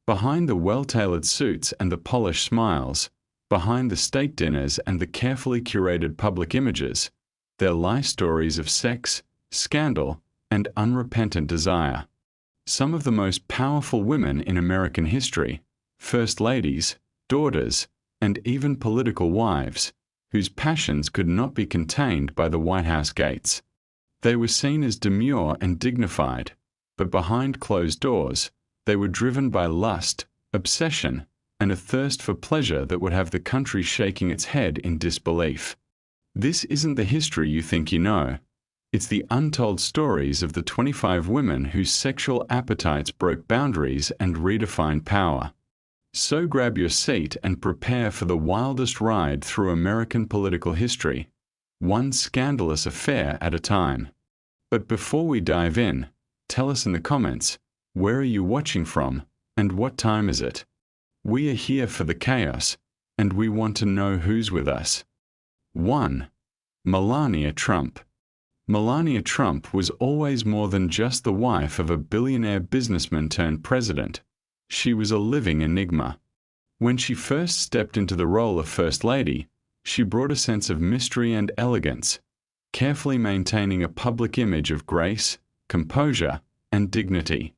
Behind the well-tailored suits and the polished smiles, behind the state dinners and the carefully curated public images, there lie stories of sex, scandal, and unrepentant desire. Some of the most powerful women in American history, first ladies, daughters, and even political wives, whose passions could not be contained by the White House gates. They were seen as demure and dignified, but behind closed doors, they were driven by lust, obsession, and a thirst for pleasure that would have the country shaking its head in disbelief. This isn't the history you think you know. It's the untold stories of the 25 women whose sexual appetites broke boundaries and redefined power. So grab your seat and prepare for the wildest ride through American political history, one scandalous affair at a time. But before we dive in, tell us in the comments, where are you watching from, and what time is it? We are here for the chaos, and we want to know who's with us. 1. Melania Trump. Melania Trump was always more than just the wife of a billionaire businessman turned president. She was a living enigma. When she first stepped into the role of First Lady, she brought a sense of mystery and elegance, carefully maintaining a public image of grace, composure, and dignity.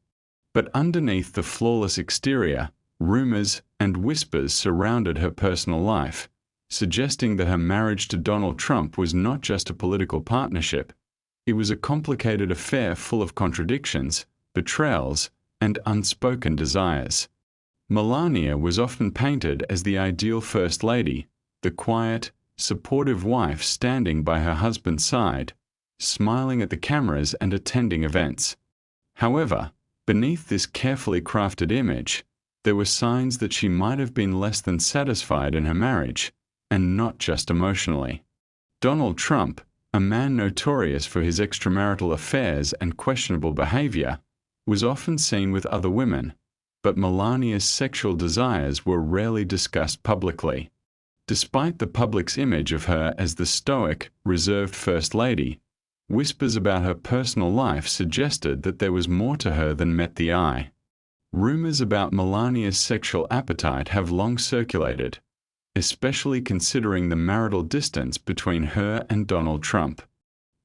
But underneath the flawless exterior, rumors and whispers surrounded her personal life, suggesting that her marriage to Donald Trump was not just a political partnership. It was a complicated affair full of contradictions, betrayals, and unspoken desires. Melania was often painted as the ideal First Lady, the quiet, supportive wife standing by her husband's side, smiling at the cameras and attending events. However, beneath this carefully crafted image, there were signs that she might have been less than satisfied in her marriage, and not just emotionally. Donald Trump, a man notorious for his extramarital affairs and questionable behavior, was often seen with other women, but Melania's sexual desires were rarely discussed publicly. Despite the public's image of her as the stoic, reserved First Lady, whispers about her personal life suggested that there was more to her than met the eye. Rumors about Melania's sexual appetite have long circulated, especially considering the marital distance between her and Donald Trump.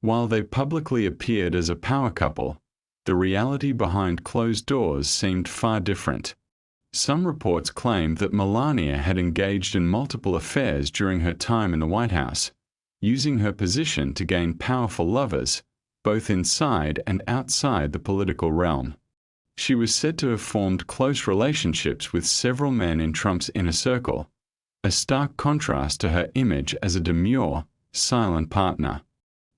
While they publicly appeared as a power couple, the reality behind closed doors seemed far different. Some reports claimed that Melania had engaged in multiple affairs during her time in the White House, using her position to gain powerful lovers, both inside and outside the political realm. She was said to have formed close relationships with several men in Trump's inner circle, a stark contrast to her image as a demure, silent partner.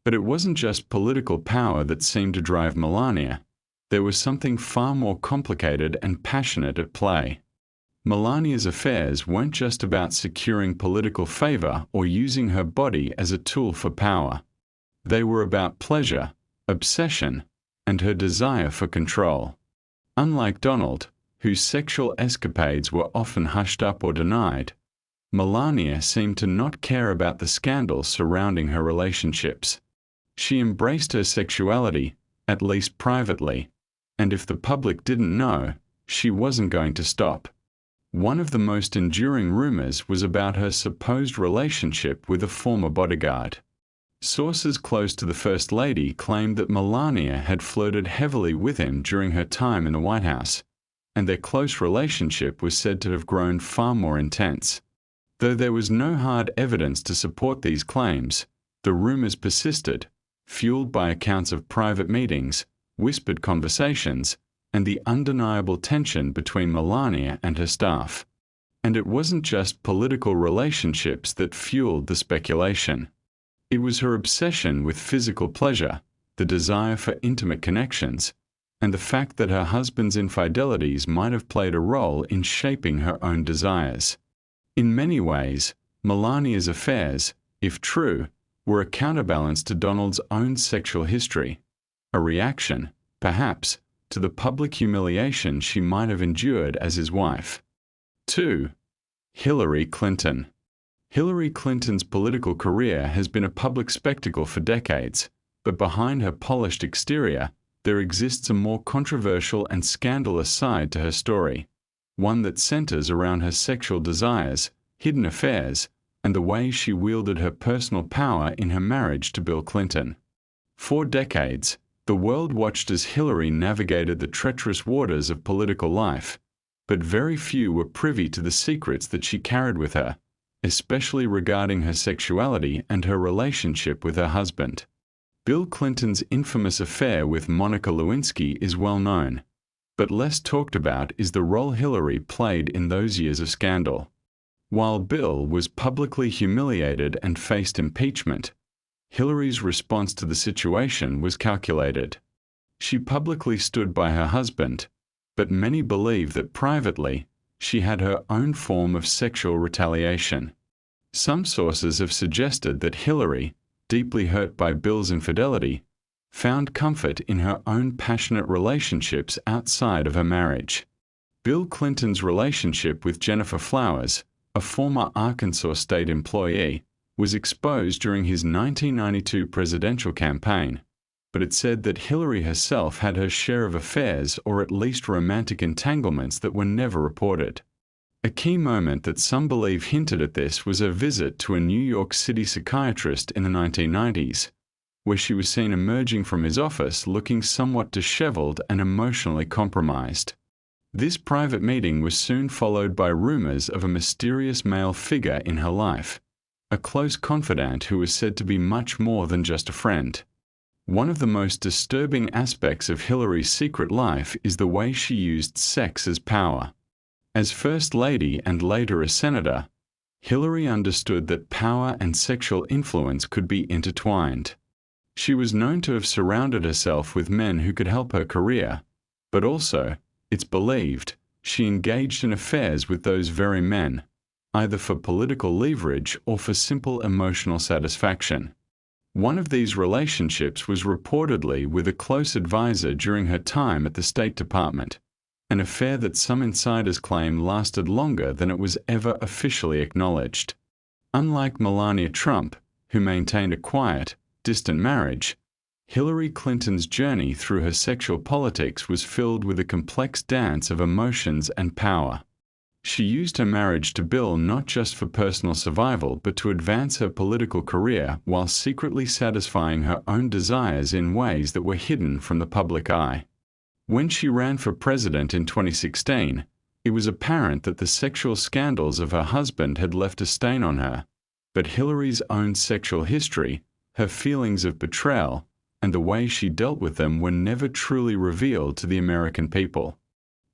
But it wasn't just political power that seemed to drive Melania. There was something far more complicated and passionate at play. Melania's affairs weren't just about securing political favor or using her body as a tool for power. They were about pleasure, obsession, and her desire for control. Unlike Donald, whose sexual escapades were often hushed up or denied, Melania seemed to not care about the scandals surrounding her relationships. She embraced her sexuality, at least privately, and if the public didn't know, she wasn't going to stop. One of the most enduring rumors was about her supposed relationship with a former bodyguard. Sources close to the First Lady claimed that Melania had flirted heavily with him during her time in the White House, and their close relationship was said to have grown far more intense. Though there was no hard evidence to support these claims, the rumors persisted, fueled by accounts of private meetings, whispered conversations, and the undeniable tension between Melania and her staff. And it wasn't just political relationships that fueled the speculation. It was her obsession with physical pleasure, the desire for intimate connections, and the fact that her husband's infidelities might have played a role in shaping her own desires. In many ways, Melania's affairs, if true, were a counterbalance to Donald's own sexual history, a reaction, perhaps, to the public humiliation she might have endured as his wife. 2. Hillary Clinton. Hillary Clinton's political career has been a public spectacle for decades, but behind her polished exterior, there exists a more controversial and scandalous side to her story. one that centers around her sexual desires, hidden affairs, and the way she wielded her personal power in her marriage to Bill Clinton. For decades, the world watched as Hillary navigated the treacherous waters of political life, but very few were privy to the secrets that she carried with her, especially regarding her sexuality and her relationship with her husband. Bill Clinton's infamous affair with Monica Lewinsky is well known, but less talked about is the role Hillary played in those years of scandal. While Bill was publicly humiliated and faced impeachment, Hillary's response to the situation was calculated. She publicly stood by her husband, but many believe that privately, she had her own form of sexual retaliation. Some sources have suggested that Hillary, deeply hurt by Bill's infidelity, found comfort in her own passionate relationships outside of her marriage. Bill Clinton's relationship with Jennifer Flowers, a former Arkansas state employee, was exposed during his 1992 presidential campaign, but it said that Hillary herself had her share of affairs or at least romantic entanglements that were never reported. A key moment that some believe hinted at this was her visit to a New York City psychiatrist in the 1990s, where she was seen emerging from his office looking somewhat disheveled and emotionally compromised. This private meeting was soon followed by rumors of a mysterious male figure in her life, a close confidant who was said to be much more than just a friend. One of the most disturbing aspects of Hillary's secret life is the way she used sex as power. As First Lady and later a senator, Hillary understood that power and sexual influence could be intertwined. She was known to have surrounded herself with men who could help her career, but also, it's believed, she engaged in affairs with those very men, either for political leverage or for simple emotional satisfaction. One of these relationships was reportedly with a close advisor during her time at the State Department, an affair that some insiders claim lasted longer than it was ever officially acknowledged. Unlike Melania Trump, who maintained a quiet, distant marriage, Hillary Clinton's journey through her sexual politics was filled with a complex dance of emotions and power. She used her marriage to Bill not just for personal survival but to advance her political career while secretly satisfying her own desires in ways that were hidden from the public eye. When she ran for president in 2016, it was apparent that the sexual scandals of her husband had left a stain on her, but Hillary's own sexual history, her feelings of betrayal, and the way she dealt with them were never truly revealed to the American people.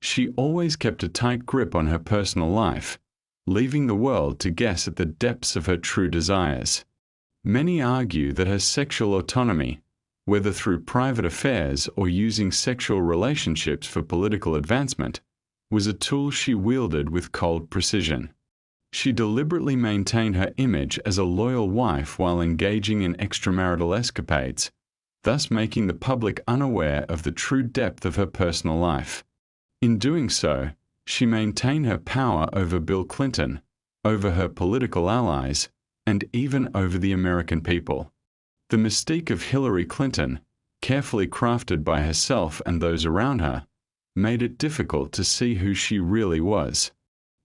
She always kept a tight grip on her personal life, leaving the world to guess at the depths of her true desires. Many argue that her sexual autonomy, whether through private affairs or using sexual relationships for political advancement, was a tool she wielded with cold precision. She deliberately maintained her image as a loyal wife while engaging in extramarital escapades, thus making the public unaware of the true depth of her personal life. In doing so, she maintained her power over Bill Clinton, over her political allies, and even over the American people. The mystique of Hillary Clinton, carefully crafted by herself and those around her, made it difficult to see who she really was.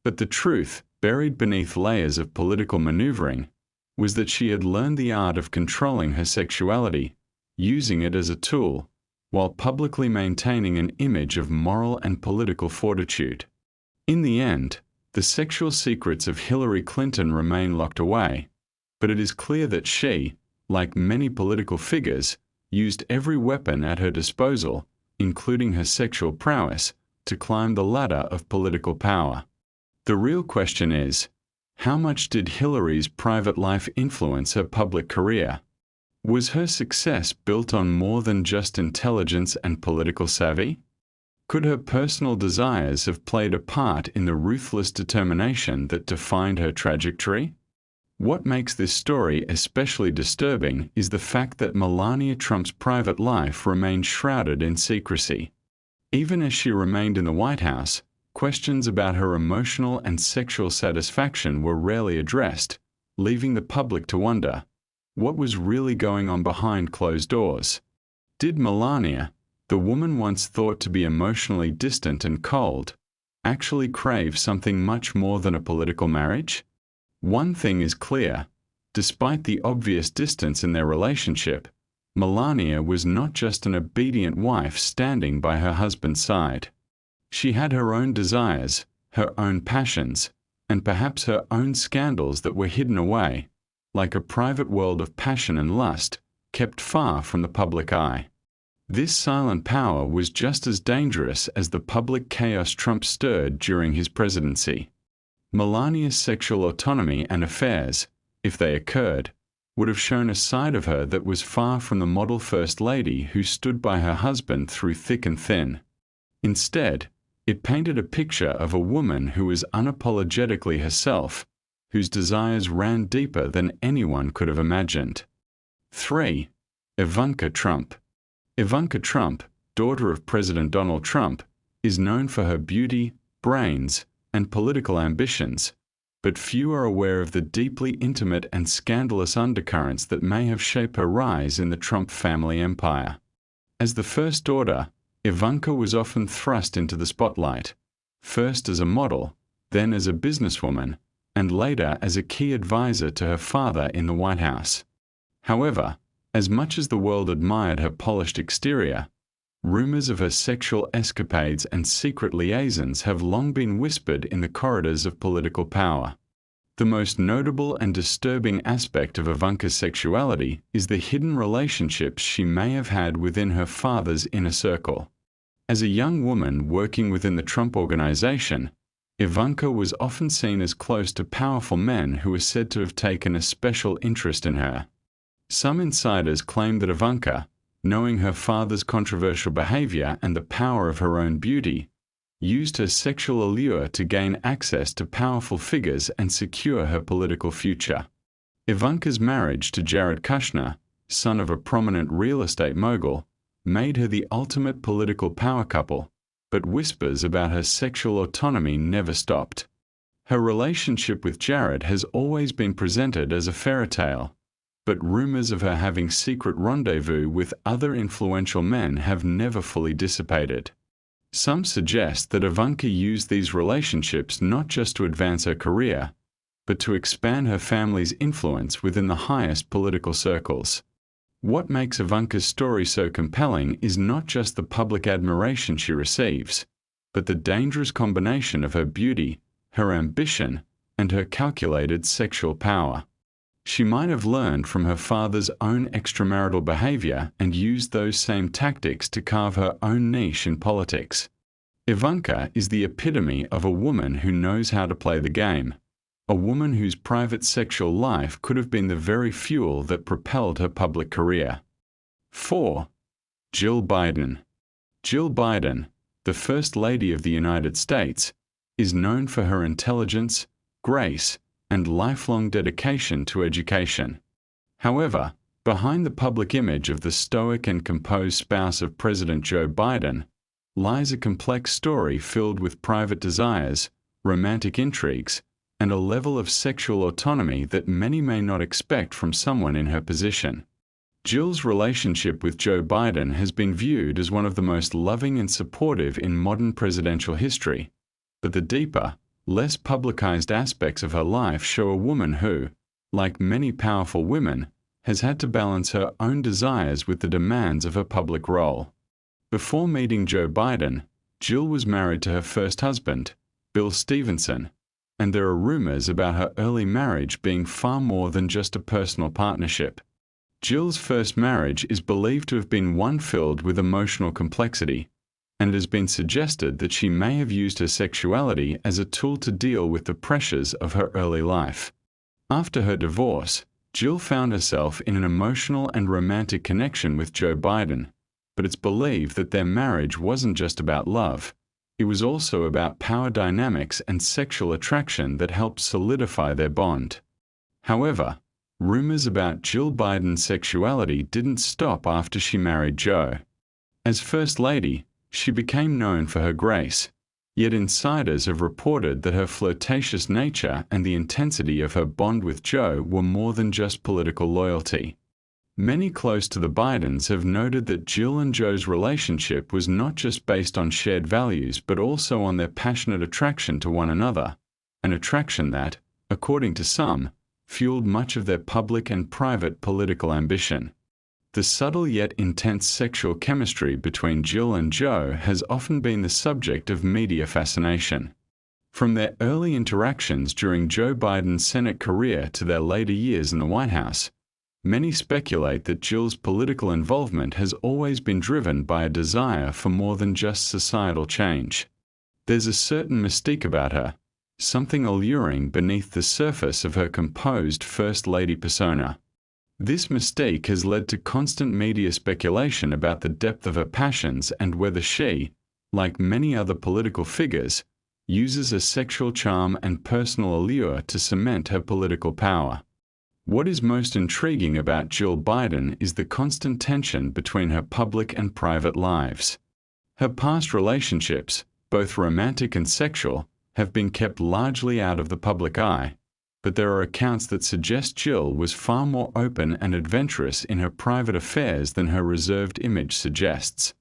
But the truth, buried beneath layers of political maneuvering, was that she had learned the art of controlling her sexuality, using it as a tool, while publicly maintaining an image of moral and political fortitude. In the end, the sexual secrets of Hillary Clinton remain locked away, but it is clear that she, like many political figures, used every weapon at her disposal, including her sexual prowess, to climb the ladder of political power. The real question is, how much did Hillary's private life influence her public career? Was her success built on more than just intelligence and political savvy? Could her personal desires have played a part in the ruthless determination that defined her trajectory? What makes this story especially disturbing is the fact that Melania Trump's private life remained shrouded in secrecy. Even as she remained in the White House, questions about her emotional and sexual satisfaction were rarely addressed, leaving the public to wonder, what was really going on behind closed doors? Did Melania, the woman once thought to be emotionally distant and cold, actually crave something much more than a political marriage? One thing is clear. Despite the obvious distance in their relationship, Melania was not just an obedient wife standing by her husband's side. She had her own desires, her own passions, and perhaps her own scandals that were hidden away, like a private world of passion and lust, kept far from the public eye. This silent power was just as dangerous as the public chaos Trump stirred during his presidency. Melania's sexual autonomy and affairs, if they occurred, would have shown a side of her that was far from the model First Lady who stood by her husband through thick and thin. Instead, it painted a picture of a woman who was unapologetically herself, whose desires ran deeper than anyone could have imagined. 3. Ivanka Trump. Ivanka Trump, daughter of President Donald Trump, is known for her beauty, brains, and political ambitions, but few are aware of the deeply intimate and scandalous undercurrents that may have shaped her rise in the Trump family empire. As the first daughter, Ivanka was often thrust into the spotlight, first as a model, then as a businesswoman, and later as a key advisor to her father in the White House. However, as much as the world admired her polished exterior, rumors of her sexual escapades and secret liaisons have long been whispered in the corridors of political power. The most notable and disturbing aspect of Ivanka's sexuality is the hidden relationships she may have had within her father's inner circle. As a young woman working within the Trump organization, Ivanka was often seen as close to powerful men who were said to have taken a special interest in her. Some insiders claim that Ivanka, knowing her father's controversial behavior and the power of her own beauty, used her sexual allure to gain access to powerful figures and secure her political future. Ivanka's marriage to Jared Kushner, son of a prominent real estate mogul, made her the ultimate political power couple, but whispers about her sexual autonomy never stopped. Her relationship with Jared has always been presented as a fairy tale, but rumors of her having secret rendezvous with other influential men have never fully dissipated. Some suggest that Ivanka used these relationships not just to advance her career, but to expand her family's influence within the highest political circles. What makes Ivanka's story so compelling is not just the public admiration she receives, but the dangerous combination of her beauty, her ambition, and her calculated sexual power. She might have learned from her father's own extramarital behavior and used those same tactics to carve her own niche in politics. Ivanka is the epitome of a woman who knows how to play the game, a woman whose private sexual life could have been the very fuel that propelled her public career. 4. Jill Biden. Jill Biden, the First Lady of the United States, is known for her intelligence, grace, and lifelong dedication to education. However, behind the public image of the stoic and composed spouse of President Joe Biden lies a complex story filled with private desires, romantic intrigues, and a level of sexual autonomy that many may not expect from someone in her position. Jill's relationship with Joe Biden has been viewed as one of the most loving and supportive in modern presidential history, but the deeper, less publicized aspects of her life show a woman who, like many powerful women, has had to balance her own desires with the demands of her public role. Before meeting Joe Biden, Jill was married to her first husband, Bill Stevenson, and there are rumors about her early marriage being far more than just a personal partnership. Jill's first marriage is believed to have been one filled with emotional complexity, and it has been suggested that she may have used her sexuality as a tool to deal with the pressures of her early life. After her divorce, Jill found herself in an emotional and romantic connection with Joe Biden, but it's believed that their marriage wasn't just about love. It was also about power dynamics and sexual attraction that helped solidify their bond. However, rumors about Jill Biden's sexuality didn't stop after she married Joe. As First Lady, she became known for her grace, yet insiders have reported that her flirtatious nature and the intensity of her bond with Joe were more than just political loyalty. Many close to the Bidens have noted that Jill and Joe's relationship was not just based on shared values but also on their passionate attraction to one another, an attraction that, according to some, fueled much of their public and private political ambition. The subtle yet intense sexual chemistry between Jill and Joe has often been the subject of media fascination. From their early interactions during Joe Biden's Senate career to their later years in the White House, many speculate that Jill's political involvement has always been driven by a desire for more than just societal change. There's a certain mystique about her, something alluring beneath the surface of her composed First Lady persona. This mystique has led to constant media speculation about the depth of her passions and whether she, like many other political figures, uses a sexual charm and personal allure to cement her political power. What is most intriguing about Jill Biden is the constant tension between her public and private lives. Her past relationships, both romantic and sexual, have been kept largely out of the public eye, but there are accounts that suggest Jill was far more open and adventurous in her private affairs than her reserved image suggests.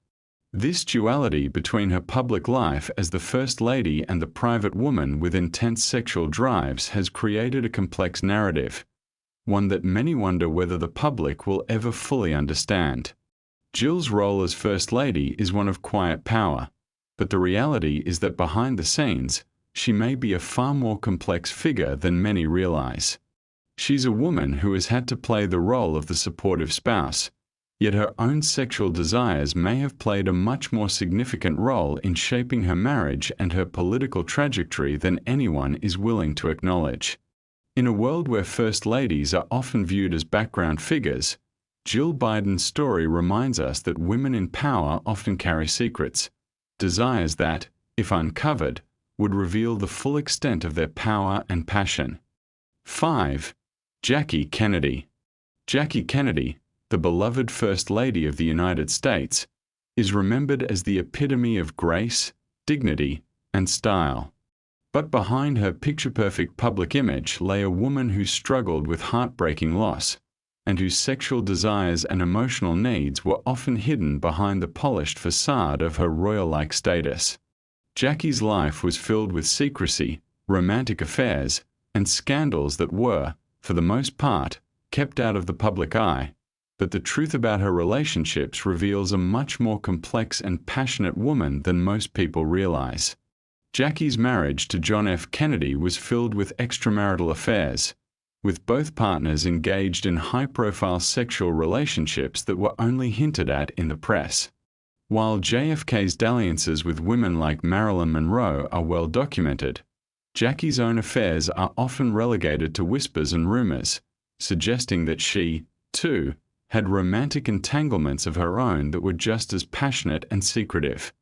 This duality between her public life as the First Lady and the private woman with intense sexual drives has created a complex narrative, one that many wonder whether the public will ever fully understand. Jill's role as First Lady is one of quiet power, but the reality is that behind the scenes, she may be a far more complex figure than many realize. She's a woman who has had to play the role of the supportive spouse, yet her own sexual desires may have played a much more significant role in shaping her marriage and her political trajectory than anyone is willing to acknowledge. In a world where First Ladies are often viewed as background figures, Jill Biden's story reminds us that women in power often carry secrets, desires that, if uncovered, would reveal the full extent of their power and passion. 5. Jackie Kennedy. Jackie Kennedy, the beloved First Lady of the United States, is remembered as the epitome of grace, dignity, and style. But behind her picture-perfect public image lay a woman who struggled with heartbreaking loss, and whose sexual desires and emotional needs were often hidden behind the polished facade of her royal-like status. Jackie's life was filled with secrecy, romantic affairs, and scandals that were, for the most part, kept out of the public eye, but the truth about her relationships reveals a much more complex and passionate woman than most people realize. Jackie's marriage to John F. Kennedy was filled with extramarital affairs, with both partners engaged in high-profile sexual relationships that were only hinted at in the press. While JFK's dalliances with women like Marilyn Monroe are well documented, Jackie's own affairs are often relegated to whispers and rumors, suggesting that she, too, had romantic entanglements of her own that were just as passionate and secretive.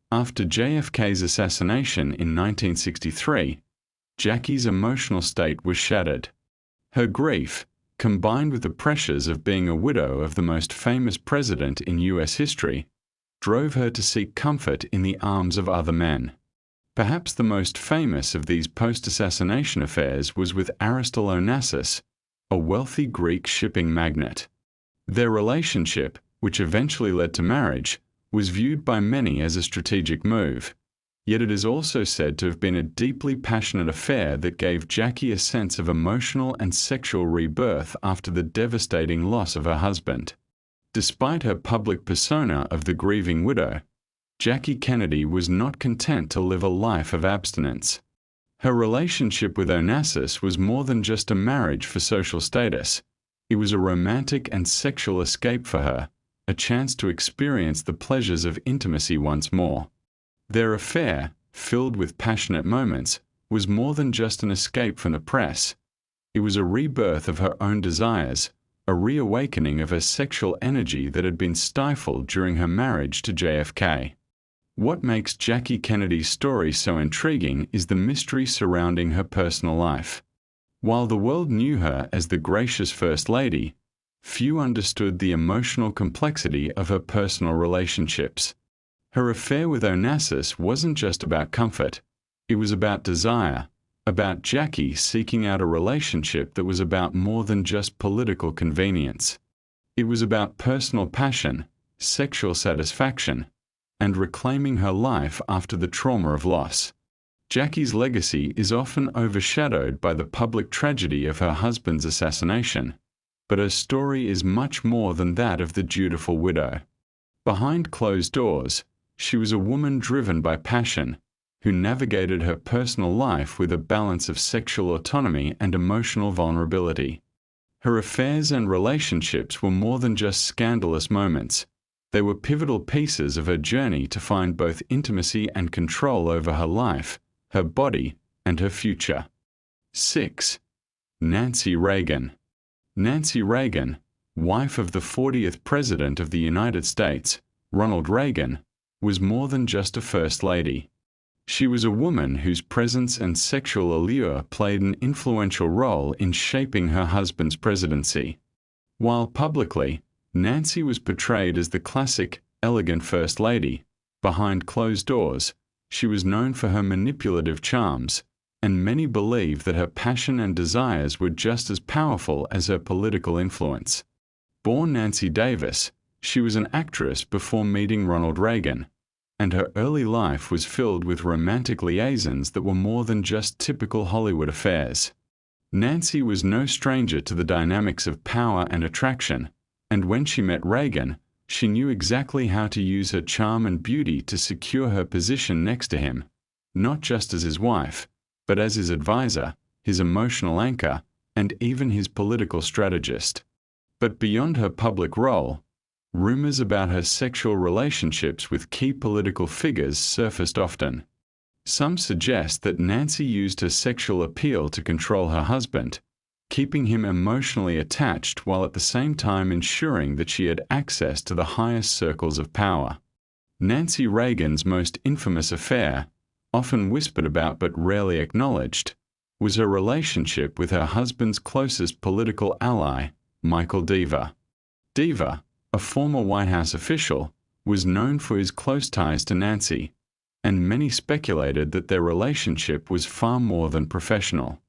After JFK's assassination in 1963, Jackie's emotional state was shattered. Her grief, combined with the pressures of being a widow of the most famous president in U.S. history, drove her to seek comfort in the arms of other men. Perhaps the most famous of these post-assassination affairs was with Aristotle Onassis, a wealthy Greek shipping magnate. Their relationship, which eventually led to marriage, was viewed by many as a strategic move, yet it is also said to have been a deeply passionate affair that gave Jackie a sense of emotional and sexual rebirth after the devastating loss of her husband. Despite her public persona of the grieving widow, Jackie Kennedy was not content to live a life of abstinence. Her relationship with Onassis was more than just a marriage for social status. It was a romantic and sexual escape for her, a chance to experience the pleasures of intimacy once more. Their affair, filled with passionate moments, was more than just an escape from the press. It was a rebirth of her own desires, a reawakening of her sexual energy that had been stifled during her marriage to JFK. What makes Jackie Kennedy's story so intriguing is the mystery surrounding her personal life. While the world knew her as the gracious First Lady, few understood the emotional complexity of her personal relationships. Her affair with Onassis wasn't just about comfort. It was about desire, about Jackie seeking out a relationship that was about more than just political convenience. It was about personal passion, sexual satisfaction, and reclaiming her life after the trauma of loss. Jackie's legacy is often overshadowed by the public tragedy of her husband's assassination, but her story is much more than that of the dutiful widow. Behind closed doors, she was a woman driven by passion, who navigated her personal life with a balance of sexual autonomy and emotional vulnerability. Her affairs and relationships were more than just scandalous moments. They were pivotal pieces of her journey to find both intimacy and control over her life, her body, and her future. 6. Nancy Reagan. Nancy Reagan, wife of the 40th President of the United States, Ronald Reagan, was more than just a First Lady. She was a woman whose presence and sexual allure played an influential role in shaping her husband's presidency. While publicly, Nancy was portrayed as the classic, elegant First Lady, behind closed doors, she was known for her manipulative charms, and many believe that her passion and desires were just as powerful as her political influence. Born Nancy Davis, she was an actress before meeting Ronald Reagan, and her early life was filled with romantic liaisons that were more than just typical Hollywood affairs. Nancy was no stranger to the dynamics of power and attraction, and when she met Reagan, she knew exactly how to use her charm and beauty to secure her position next to him, not just as his wife, but as his advisor, his emotional anchor, and even his political strategist. But beyond her public role, rumors about her sexual relationships with key political figures surfaced often. Some suggest that Nancy used her sexual appeal to control her husband, keeping him emotionally attached while at the same time ensuring that she had access to the highest circles of power. Nancy Reagan's most infamous affair, often whispered about but rarely acknowledged, was her relationship with her husband's closest political ally, Michael Deaver. Deaver, a former White House official, was known for his close ties to Nancy, and many speculated that their relationship was far more than professional.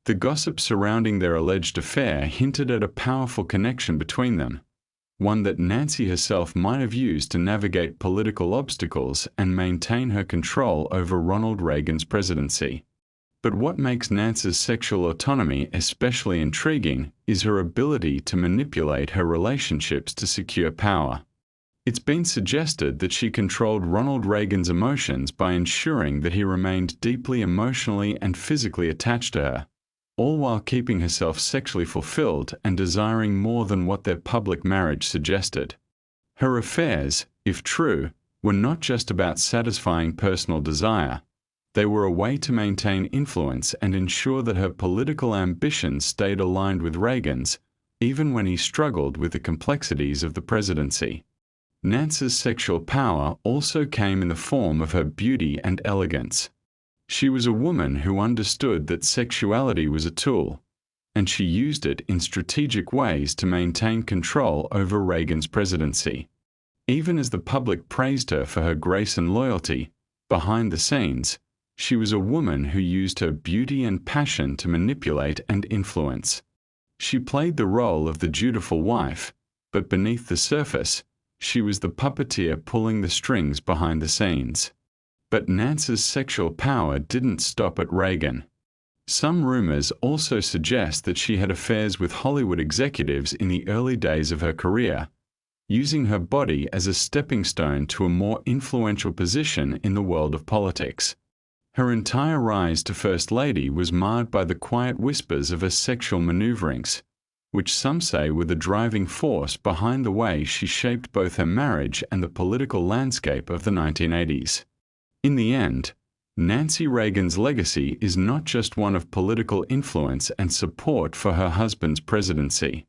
The gossip surrounding their alleged affair hinted at a powerful connection between them, one that Nancy herself might have used to navigate political obstacles and maintain her control over Ronald Reagan's presidency. But what makes Nancy's sexual autonomy especially intriguing is her ability to manipulate her relationships to secure power. It's been suggested that she controlled Ronald Reagan's emotions by ensuring that he remained deeply emotionally and physically attached to her, all while keeping herself sexually fulfilled and desiring more than what their public marriage suggested. Her affairs, if true, were not just about satisfying personal desire. They were a way to maintain influence and ensure that her political ambitions stayed aligned with Reagan's, even when he struggled with the complexities of the presidency. Nancy's sexual power also came in the form of her beauty and elegance. She was a woman who understood that sexuality was a tool, and she used it in strategic ways to maintain control over Reagan's presidency. Even as the public praised her for her grace and loyalty, behind the scenes, she was a woman who used her beauty and passion to manipulate and influence. She played the role of the dutiful wife, but beneath the surface, she was the puppeteer pulling the strings behind the scenes. But Nancy's sexual power didn't stop at Reagan. Some rumors also suggest that she had affairs with Hollywood executives in the early days of her career, using her body as a stepping stone to a more influential position in the world of politics. Her entire rise to First Lady was marred by the quiet whispers of her sexual maneuverings, which some say were the driving force behind the way she shaped both her marriage and the political landscape of the 1980s. In the end, Nancy Reagan's legacy is not just one of political influence and support for her husband's presidency.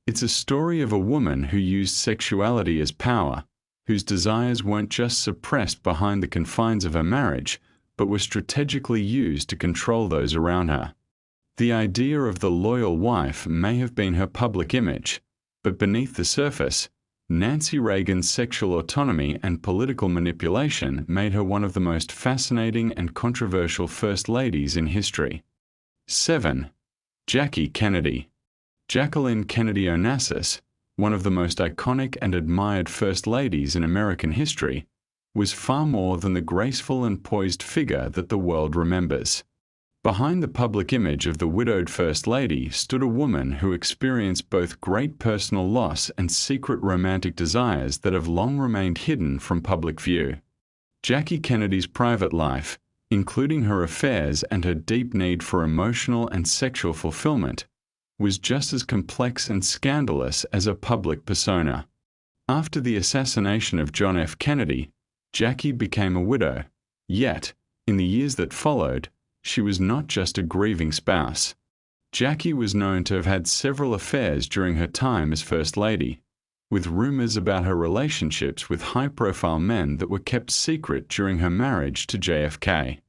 It's a story of a woman who used sexuality as power, whose desires weren't just suppressed behind the confines of her marriage, but were strategically used to control those around her. The idea of the loyal wife may have been her public image, but beneath the surface, Nancy Reagan's sexual autonomy and political manipulation made her one of the most fascinating and controversial First Ladies in history. 7. Jackie Kennedy. Jacqueline Kennedy Onassis, one of the most iconic and admired first ladies in American history, was far more than the graceful and poised figure that the world remembers. Behind the public image of the widowed First Lady stood a woman who experienced both great personal loss and secret romantic desires that have long remained hidden from public view. Jackie Kennedy's private life, including her affairs and her deep need for emotional and sexual fulfillment, was just as complex and scandalous as a public persona. After the assassination of John F. Kennedy, Jackie became a widow, yet, in the years that followed, she was not just a grieving spouse. Jackie was known to have had several affairs during her time as First Lady, with rumors about her relationships with high-profile men that were kept secret during her marriage to JFK.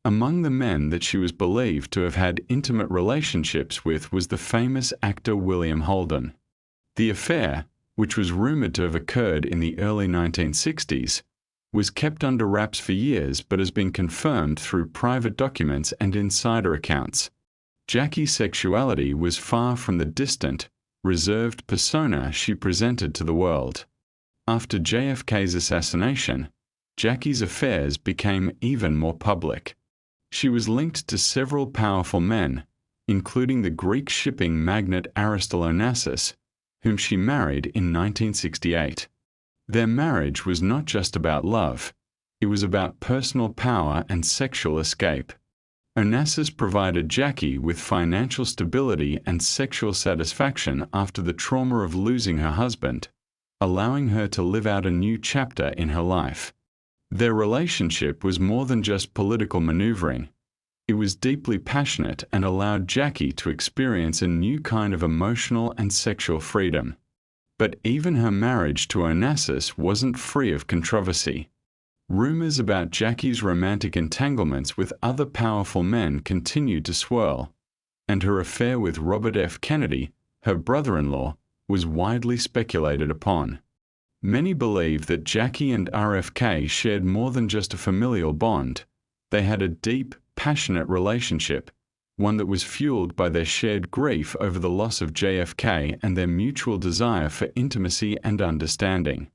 Among the men that she was believed to have had intimate relationships with was the famous actor William Holden. The affair, which was rumored to have occurred in the early 1960s, was kept under wraps for years but has been confirmed through private documents and insider accounts. Jackie's sexuality was far from the distant, reserved persona she presented to the world. After JFK's assassination, Jackie's affairs became even more public. She was linked to several powerful men, including the Greek shipping magnate Onassis, whom she married in 1968. Their marriage was not just about love, it was about personal power and sexual escape. Onassis provided Jackie with financial stability and sexual satisfaction after the trauma of losing her husband, allowing her to live out a new chapter in her life. Their relationship was more than just political maneuvering. It was deeply passionate and allowed Jackie to experience a new kind of emotional and sexual freedom. But even her marriage to Onassis wasn't free of controversy. Rumors about Jackie's romantic entanglements with other powerful men continued to swirl, and her affair with Robert F. Kennedy, her brother-in-law, was widely speculated upon. Many believe that Jackie and RFK shared more than just a familial bond. They had a deep, passionate relationship, one that was fueled by their shared grief over the loss of JFK and their mutual desire for intimacy and understanding.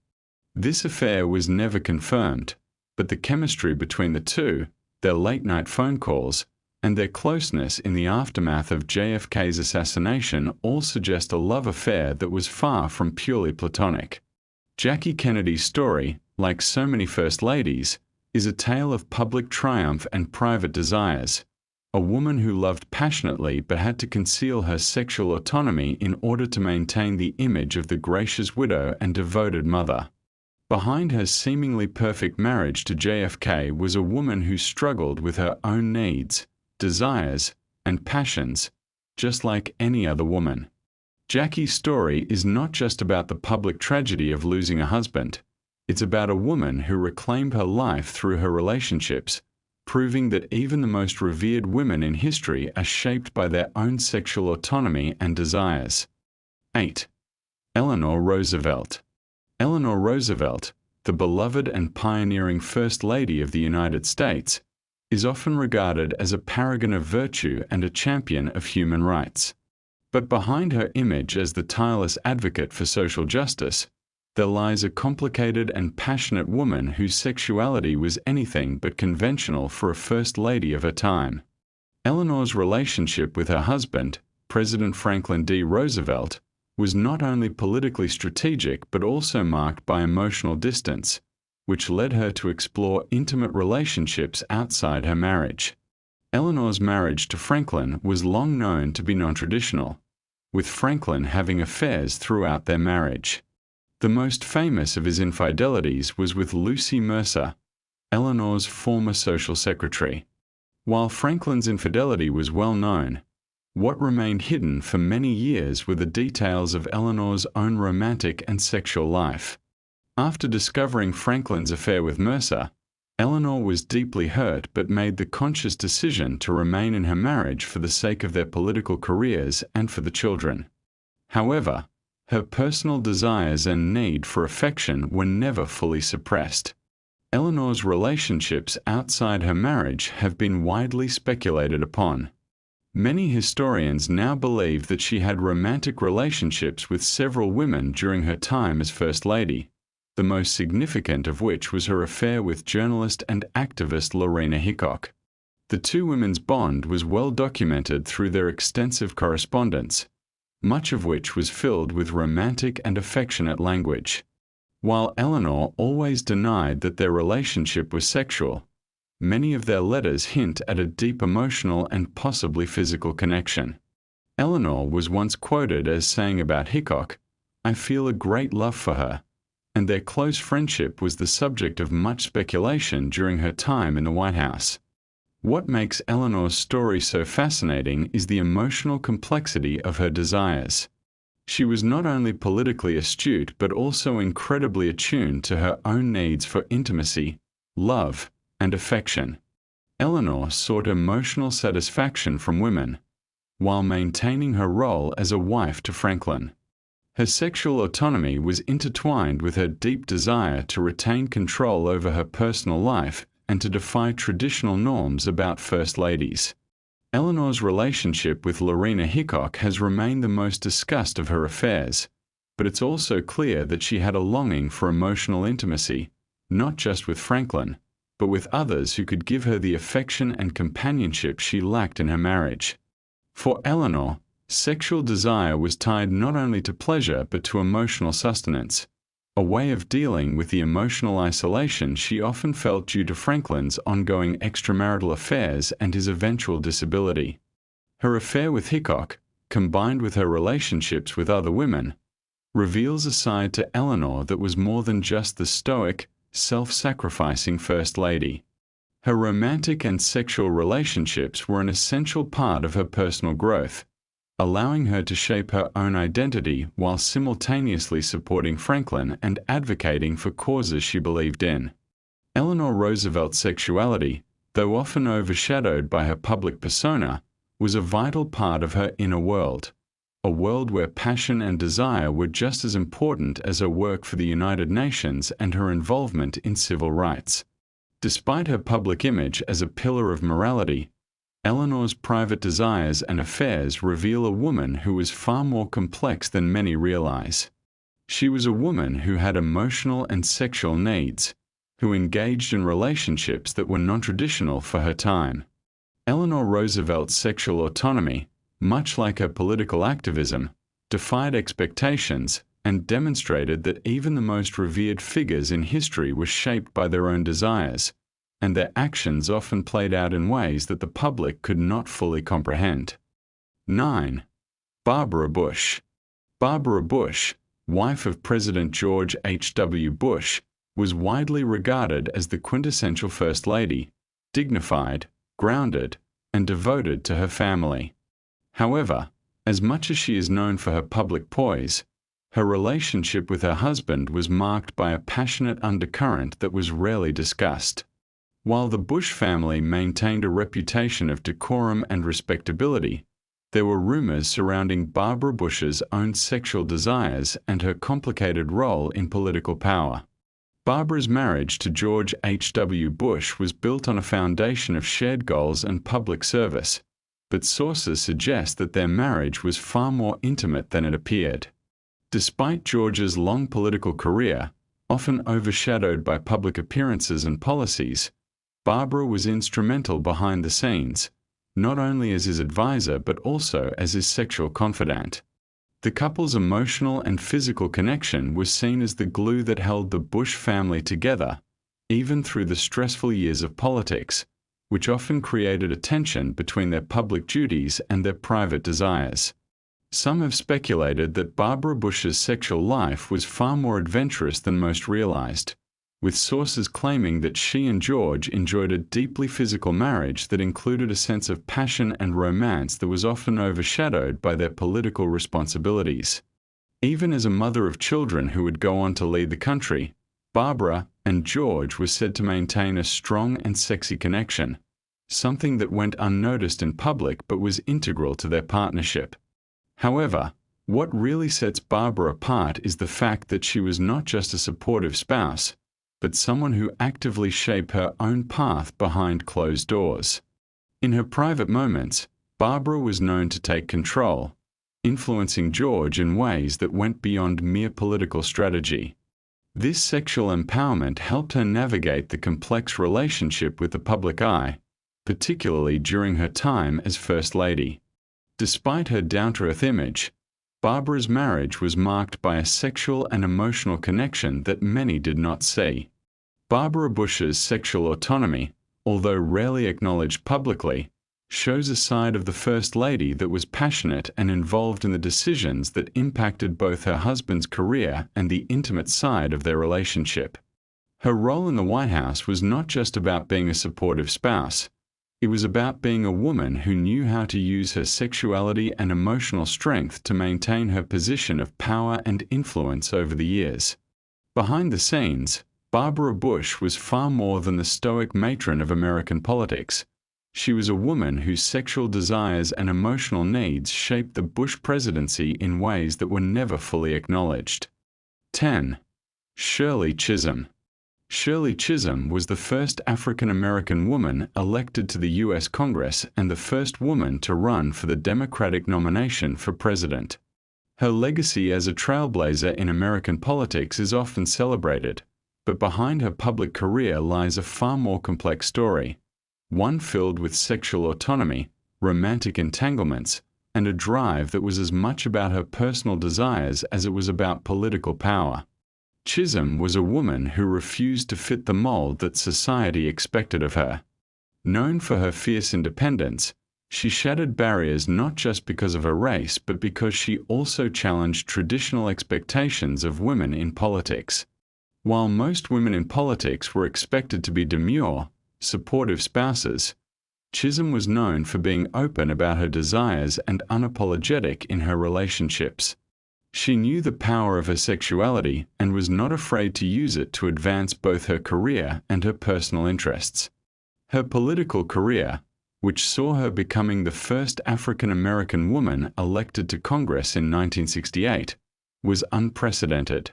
This affair was never confirmed, but the chemistry between the two, their late-night phone calls, and their closeness in the aftermath of JFK's assassination all suggest a love affair that was far from purely platonic. Jackie Kennedy's story, like so many First Ladies, is a tale of public triumph and private desires. A woman who loved passionately but had to conceal her sexual autonomy in order to maintain the image of the gracious widow and devoted mother. Behind her seemingly perfect marriage to JFK was a woman who struggled with her own needs, desires, and passions, just like any other woman. Jackie's story is not just about the public tragedy of losing a husband. It's about a woman who reclaimed her life through her relationships, proving that even the most revered women in history are shaped by their own sexual autonomy and desires. 8. Eleanor Roosevelt. Eleanor Roosevelt, the beloved and pioneering First Lady of the United States, is often regarded as a paragon of virtue and a champion of human rights. But behind her image as the tireless advocate for social justice, there lies a complicated and passionate woman whose sexuality was anything but conventional for a First Lady of her time. Eleanor's relationship with her husband, President Franklin D. Roosevelt, was not only politically strategic but also marked by emotional distance, which led her to explore intimate relationships outside her marriage. Eleanor's marriage to Franklin was long known to be non-traditional, with Franklin having affairs throughout their marriage. The most famous of his infidelities was with Lucy Mercer, Eleanor's former social secretary. While Franklin's infidelity was well known, what remained hidden for many years were the details of Eleanor's own romantic and sexual life. After discovering Franklin's affair with Mercer, Eleanor was deeply hurt but made the conscious decision to remain in her marriage for the sake of their political careers and for the children. However, her personal desires and need for affection were never fully suppressed. Eleanor's relationships outside her marriage have been widely speculated upon. Many historians now believe that she had romantic relationships with several women during her time as First Lady, the most significant of which was her affair with journalist and activist Lorena Hickok. The two women's bond was well documented through their extensive correspondence, much of which was filled with romantic and affectionate language. While Eleanor always denied that their relationship was sexual, many of their letters hint at a deep emotional and possibly physical connection. Eleanor was once quoted as saying about Hickok, "I feel a great love for her," and their close friendship was the subject of much speculation during her time in the White House. What makes Eleanor's story so fascinating is the emotional complexity of her desires. She was not only politically astute but also incredibly attuned to her own needs for intimacy, love, and affection. Eleanor sought emotional satisfaction from women, while maintaining her role as a wife to Franklin. Her sexual autonomy was intertwined with her deep desire to retain control over her personal life and to defy traditional norms about First Ladies. Eleanor's relationship with Lorena Hickok has remained the most discussed of her affairs, but it's also clear that she had a longing for emotional intimacy, not just with Franklin, but with others who could give her the affection and companionship she lacked in her marriage. For Eleanor, sexual desire was tied not only to pleasure but to emotional sustenance, a way of dealing with the emotional isolation she often felt due to Franklin's ongoing extramarital affairs and his eventual disability. Her affair with Hickok, combined with her relationships with other women, reveals a side to Eleanor that was more than just the stoic, self-sacrificing First Lady. Her romantic and sexual relationships were an essential part of her personal growth, allowing her to shape her own identity while simultaneously supporting Franklin and advocating for causes she believed in. Eleanor Roosevelt's sexuality, though often overshadowed by her public persona, was a vital part of her inner world, a world where passion and desire were just as important as her work for the United Nations and her involvement in civil rights. Despite her public image as a pillar of morality, Eleanor's private desires and affairs reveal a woman who was far more complex than many realize. She was a woman who had emotional and sexual needs, who engaged in relationships that were non-traditional for her time. Eleanor Roosevelt's sexual autonomy, much like her political activism, defied expectations and demonstrated that even the most revered figures in history were shaped by their own desires, and their actions often played out in ways that the public could not fully comprehend. 9. Barbara Bush. Barbara Bush, wife of President George H.W. Bush, was widely regarded as the quintessential First Lady, dignified, grounded, and devoted to her family. However, as much as she is known for her public poise, her relationship with her husband was marked by a passionate undercurrent that was rarely discussed. While the Bush family maintained a reputation of decorum and respectability, there were rumors surrounding Barbara Bush's own sexual desires and her complicated role in political power. Barbara's marriage to George H.W. Bush was built on a foundation of shared goals and public service, but sources suggest that their marriage was far more intimate than it appeared. Despite George's long political career, often overshadowed by public appearances and policies, Barbara was instrumental behind the scenes, not only as his advisor but also as his sexual confidant. The couple's emotional and physical connection was seen as the glue that held the Bush family together, even through the stressful years of politics, which often created a tension between their public duties and their private desires. Some have speculated that Barbara Bush's sexual life was far more adventurous than most realized, with sources claiming that she and George enjoyed a deeply physical marriage that included a sense of passion and romance that was often overshadowed by their political responsibilities. Even as a mother of children who would go on to lead the country, Barbara and George were said to maintain a strong and sexy connection, something that went unnoticed in public but was integral to their partnership. However, what really sets Barbara apart is the fact that she was not just a supportive spouse, but someone who actively shaped her own path behind closed doors. In her private moments, Barbara was known to take control, influencing George in ways that went beyond mere political strategy. This sexual empowerment helped her navigate the complex relationship with the public eye, particularly during her time as First Lady. Despite her down-to-earth image, Barbara's marriage was marked by a sexual and emotional connection that many did not see. Barbara Bush's sexual autonomy, although rarely acknowledged publicly, shows a side of the First Lady that was passionate and involved in the decisions that impacted both her husband's career and the intimate side of their relationship. Her role in the White House was not just about being a supportive spouse. It was about being a woman who knew how to use her sexuality and emotional strength to maintain her position of power and influence over the years. Behind the scenes, Barbara Bush was far more than the stoic matron of American politics. She was a woman whose sexual desires and emotional needs shaped the Bush presidency in ways that were never fully acknowledged. 10. Shirley Chisholm. Shirley Chisholm was the first African-American woman elected to the U.S. Congress and the first woman to run for the Democratic nomination for president. Her legacy as a trailblazer in American politics is often celebrated, but behind her public career lies a far more complex story, one filled with sexual autonomy, romantic entanglements, and a drive that was as much about her personal desires as it was about political power. Chisholm was a woman who refused to fit the mold that society expected of her. Known for her fierce independence, she shattered barriers not just because of her race but because she also challenged traditional expectations of women in politics. While most women in politics were expected to be demure, supportive spouses, Chisholm was known for being open about her desires and unapologetic in her relationships. She knew the power of her sexuality and was not afraid to use it to advance both her career and her personal interests. Her political career, which saw her becoming the first African-American woman elected to Congress in 1968, was unprecedented.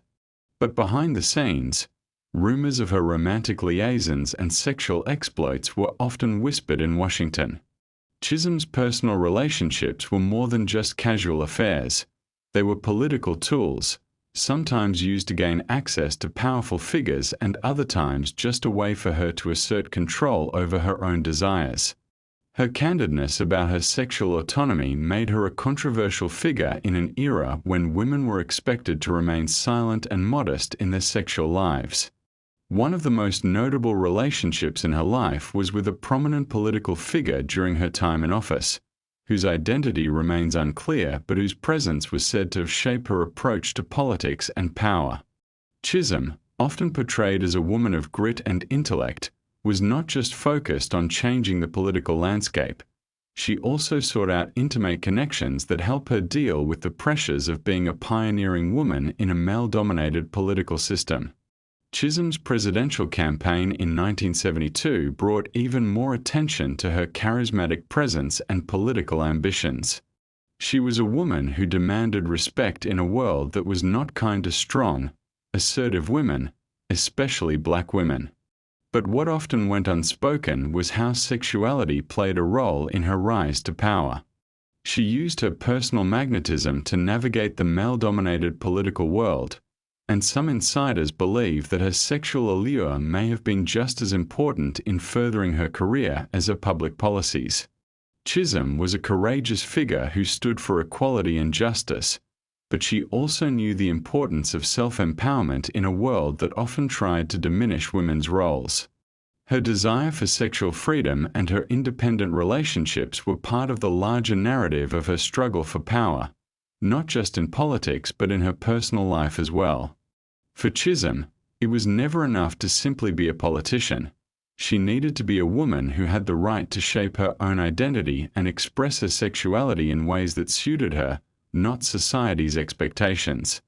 But behind the scenes, rumors of her romantic liaisons and sexual exploits were often whispered in Washington. Chisholm's personal relationships were more than just casual affairs. They were political tools, sometimes used to gain access to powerful figures and other times just a way for her to assert control over her own desires. Her candidness about her sexual autonomy made her a controversial figure in an era when women were expected to remain silent and modest in their sexual lives. One of the most notable relationships in her life was with a prominent political figure during her time in office, whose identity remains unclear but whose presence was said to have shaped her approach to politics and power. Chisholm, often portrayed as a woman of grit and intellect, was not just focused on changing the political landscape. She also sought out intimate connections that help her deal with the pressures of being a pioneering woman in a male-dominated political system. Chisholm's presidential campaign in 1972 brought even more attention to her charismatic presence and political ambitions. She was a woman who demanded respect in a world that was not kind to strong, assertive women, especially black women. But what often went unspoken was how sexuality played a role in her rise to power. She used her personal magnetism to navigate the male-dominated political world, and some insiders believe that her sexual allure may have been just as important in furthering her career as her public policies. Chisholm was a courageous figure who stood for equality and justice, but she also knew the importance of self-empowerment in a world that often tried to diminish women's roles. Her desire for sexual freedom and her independent relationships were part of the larger narrative of her struggle for power, not just in politics but in her personal life as well. For Chisholm, it was never enough to simply be a politician. She needed to be a woman who had the right to shape her own identity and express her sexuality in ways that suited her, not society's expectations.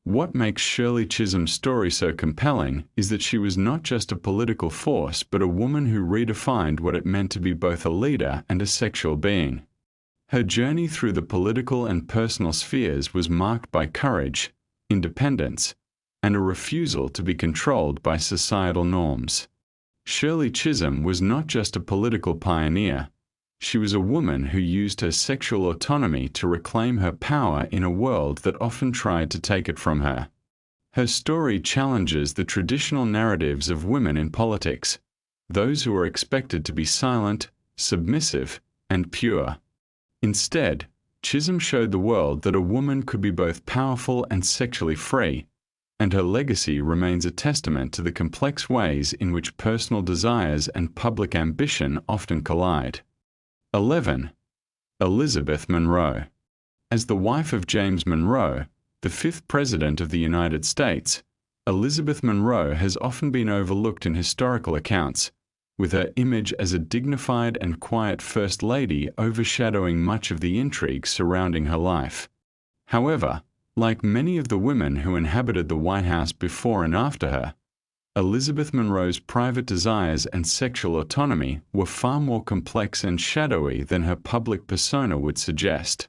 What makes Shirley Chisholm's story so compelling is that she was not just a political force but a woman who redefined what it meant to be both a leader and a sexual being. Her journey through the political and personal spheres was marked by courage, independence, and a refusal to be controlled by societal norms. Shirley Chisholm was not just a political pioneer, She was a woman who used her sexual autonomy to reclaim her power in a world that often tried to take it from her. Her story challenges the traditional narratives of women in politics, those who are expected to be silent, submissive, and pure. Instead, Chisholm showed the world that a woman could be both powerful and sexually free, and her legacy remains a testament to the complex ways in which personal desires and public ambition often collide. 11. Elizabeth Monroe. As the wife of James Monroe, the fifth President of the United States, Elizabeth Monroe has often been overlooked in historical accounts, with her image as a dignified and quiet First Lady overshadowing much of the intrigue surrounding her life. However, like many of the women who inhabited the White House before and after her, Elizabeth Monroe's private desires and sexual autonomy were far more complex and shadowy than her public persona would suggest.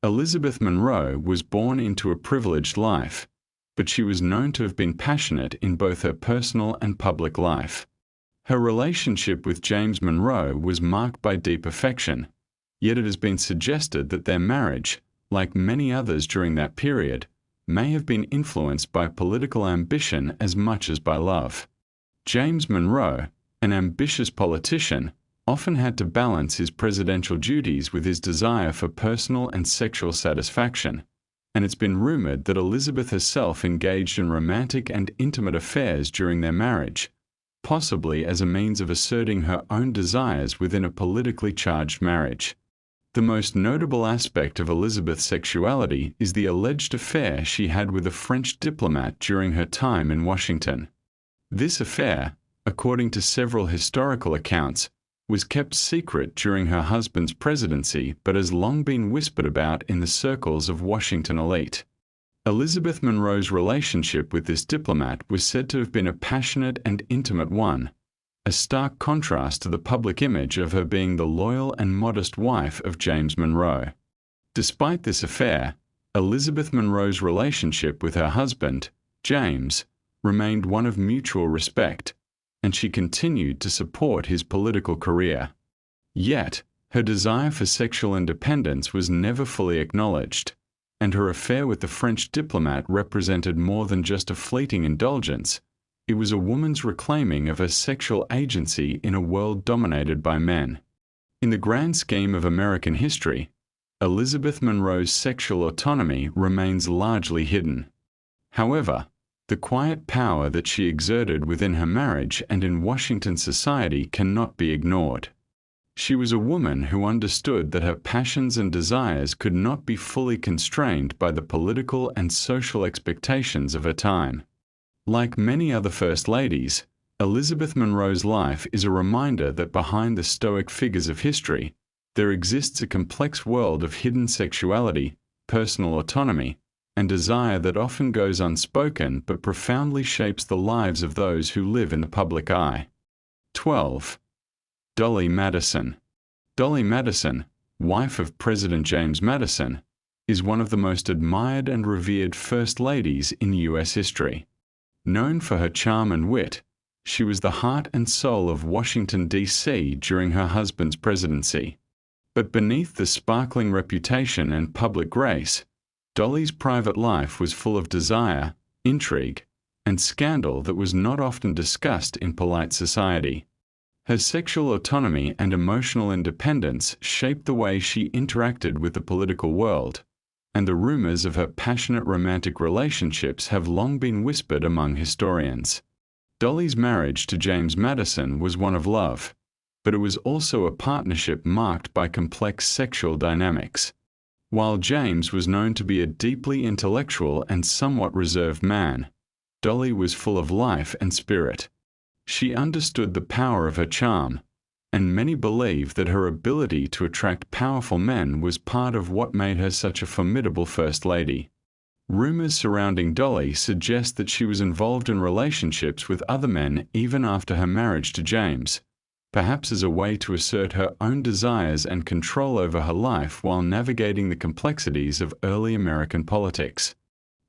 Elizabeth Monroe was born into a privileged life, but she was known to have been passionate in both her personal and public life. Her relationship with James Monroe was marked by deep affection, yet it has been suggested that their marriage, like many others during that period, may have been influenced by political ambition as much as by love. James Monroe, an ambitious politician, often had to balance his presidential duties with his desire for personal and sexual satisfaction, and it's been rumored that Elizabeth herself engaged in romantic and intimate affairs during their marriage, possibly as a means of asserting her own desires within a politically charged marriage. The most notable aspect of Elizabeth's sexuality is the alleged affair she had with a French diplomat during her time in Washington. This affair, according to several historical accounts, was kept secret during her husband's presidency but has long been whispered about in the circles of Washington elite. Elizabeth Monroe's relationship with this diplomat was said to have been a passionate and intimate one, a stark contrast to the public image of her being the loyal and modest wife of James Monroe. Despite this affair, Elizabeth Monroe's relationship with her husband, James, remained one of mutual respect, and she continued to support his political career. Yet, her desire for sexual independence was never fully acknowledged, and her affair with the French diplomat represented more than just a fleeting indulgence. It was a woman's reclaiming of her sexual agency in a world dominated by men. In the grand scheme of American history, Elizabeth Monroe's sexual autonomy remains largely hidden. However, the quiet power that she exerted within her marriage and in Washington society cannot be ignored. She was a woman who understood that her passions and desires could not be fully constrained by the political and social expectations of her time. Like many other First Ladies, Elizabeth Monroe's life is a reminder that behind the stoic figures of history, there exists a complex world of hidden sexuality, personal autonomy, and desire that often goes unspoken but profoundly shapes the lives of those who live in the public eye. 12. Dolly Madison. Dolly Madison, wife of President James Madison, is one of the most admired and revered First Ladies in U.S. history. Known for her charm and wit, she was the heart and soul of Washington, D.C. during her husband's presidency. But beneath the sparkling reputation and public grace, Dolly's private life was full of desire, intrigue, and scandal that was not often discussed in polite society. Her sexual autonomy and emotional independence shaped the way she interacted with the political world, and the rumors of her passionate romantic relationships have long been whispered among historians. Dolly's marriage to James Madison was one of love, but it was also a partnership marked by complex sexual dynamics. While James was known to be a deeply intellectual and somewhat reserved man, Dolly was full of life and spirit. She understood the power of her charm, and many believe that her ability to attract powerful men was part of what made her such a formidable First Lady. Rumors surrounding Dolly suggest that she was involved in relationships with other men even after her marriage to James, perhaps as a way to assert her own desires and control over her life while navigating the complexities of early American politics.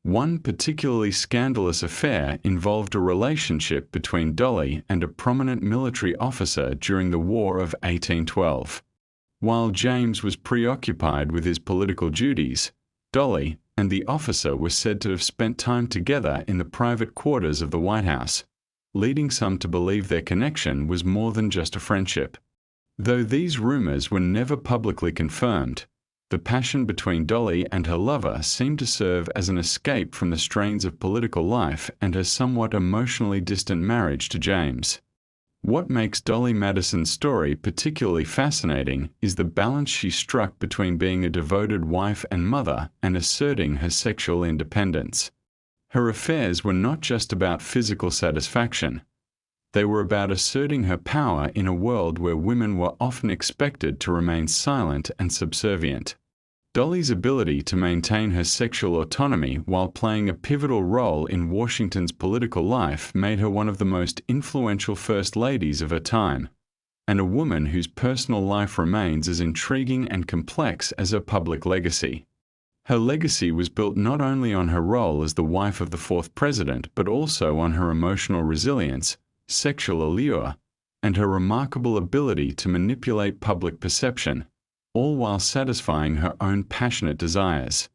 One particularly scandalous affair involved a relationship between Dolly and a prominent military officer during the War of 1812. While James was preoccupied with his political duties, Dolly and the officer were said to have spent time together in the private quarters of the White House, leading some to believe their connection was more than just a friendship. Though these rumors were never publicly confirmed, the passion between Dolly and her lover seemed to serve as an escape from the strains of political life and her somewhat emotionally distant marriage to James. What makes Dolly Madison's story particularly fascinating is the balance she struck between being a devoted wife and mother and asserting her sexual independence. Her affairs were not just about physical satisfaction. They were about asserting her power in a world where women were often expected to remain silent and subservient. Dolly's ability to maintain her sexual autonomy while playing a pivotal role in Washington's political life made her one of the most influential first ladies of her time, and a woman whose personal life remains as intriguing and complex as her public legacy. Her legacy was built not only on her role as the wife of the fourth president, but also on her emotional resilience, sexual allure, and her remarkable ability to manipulate public perception, all while satisfying her own passionate desires.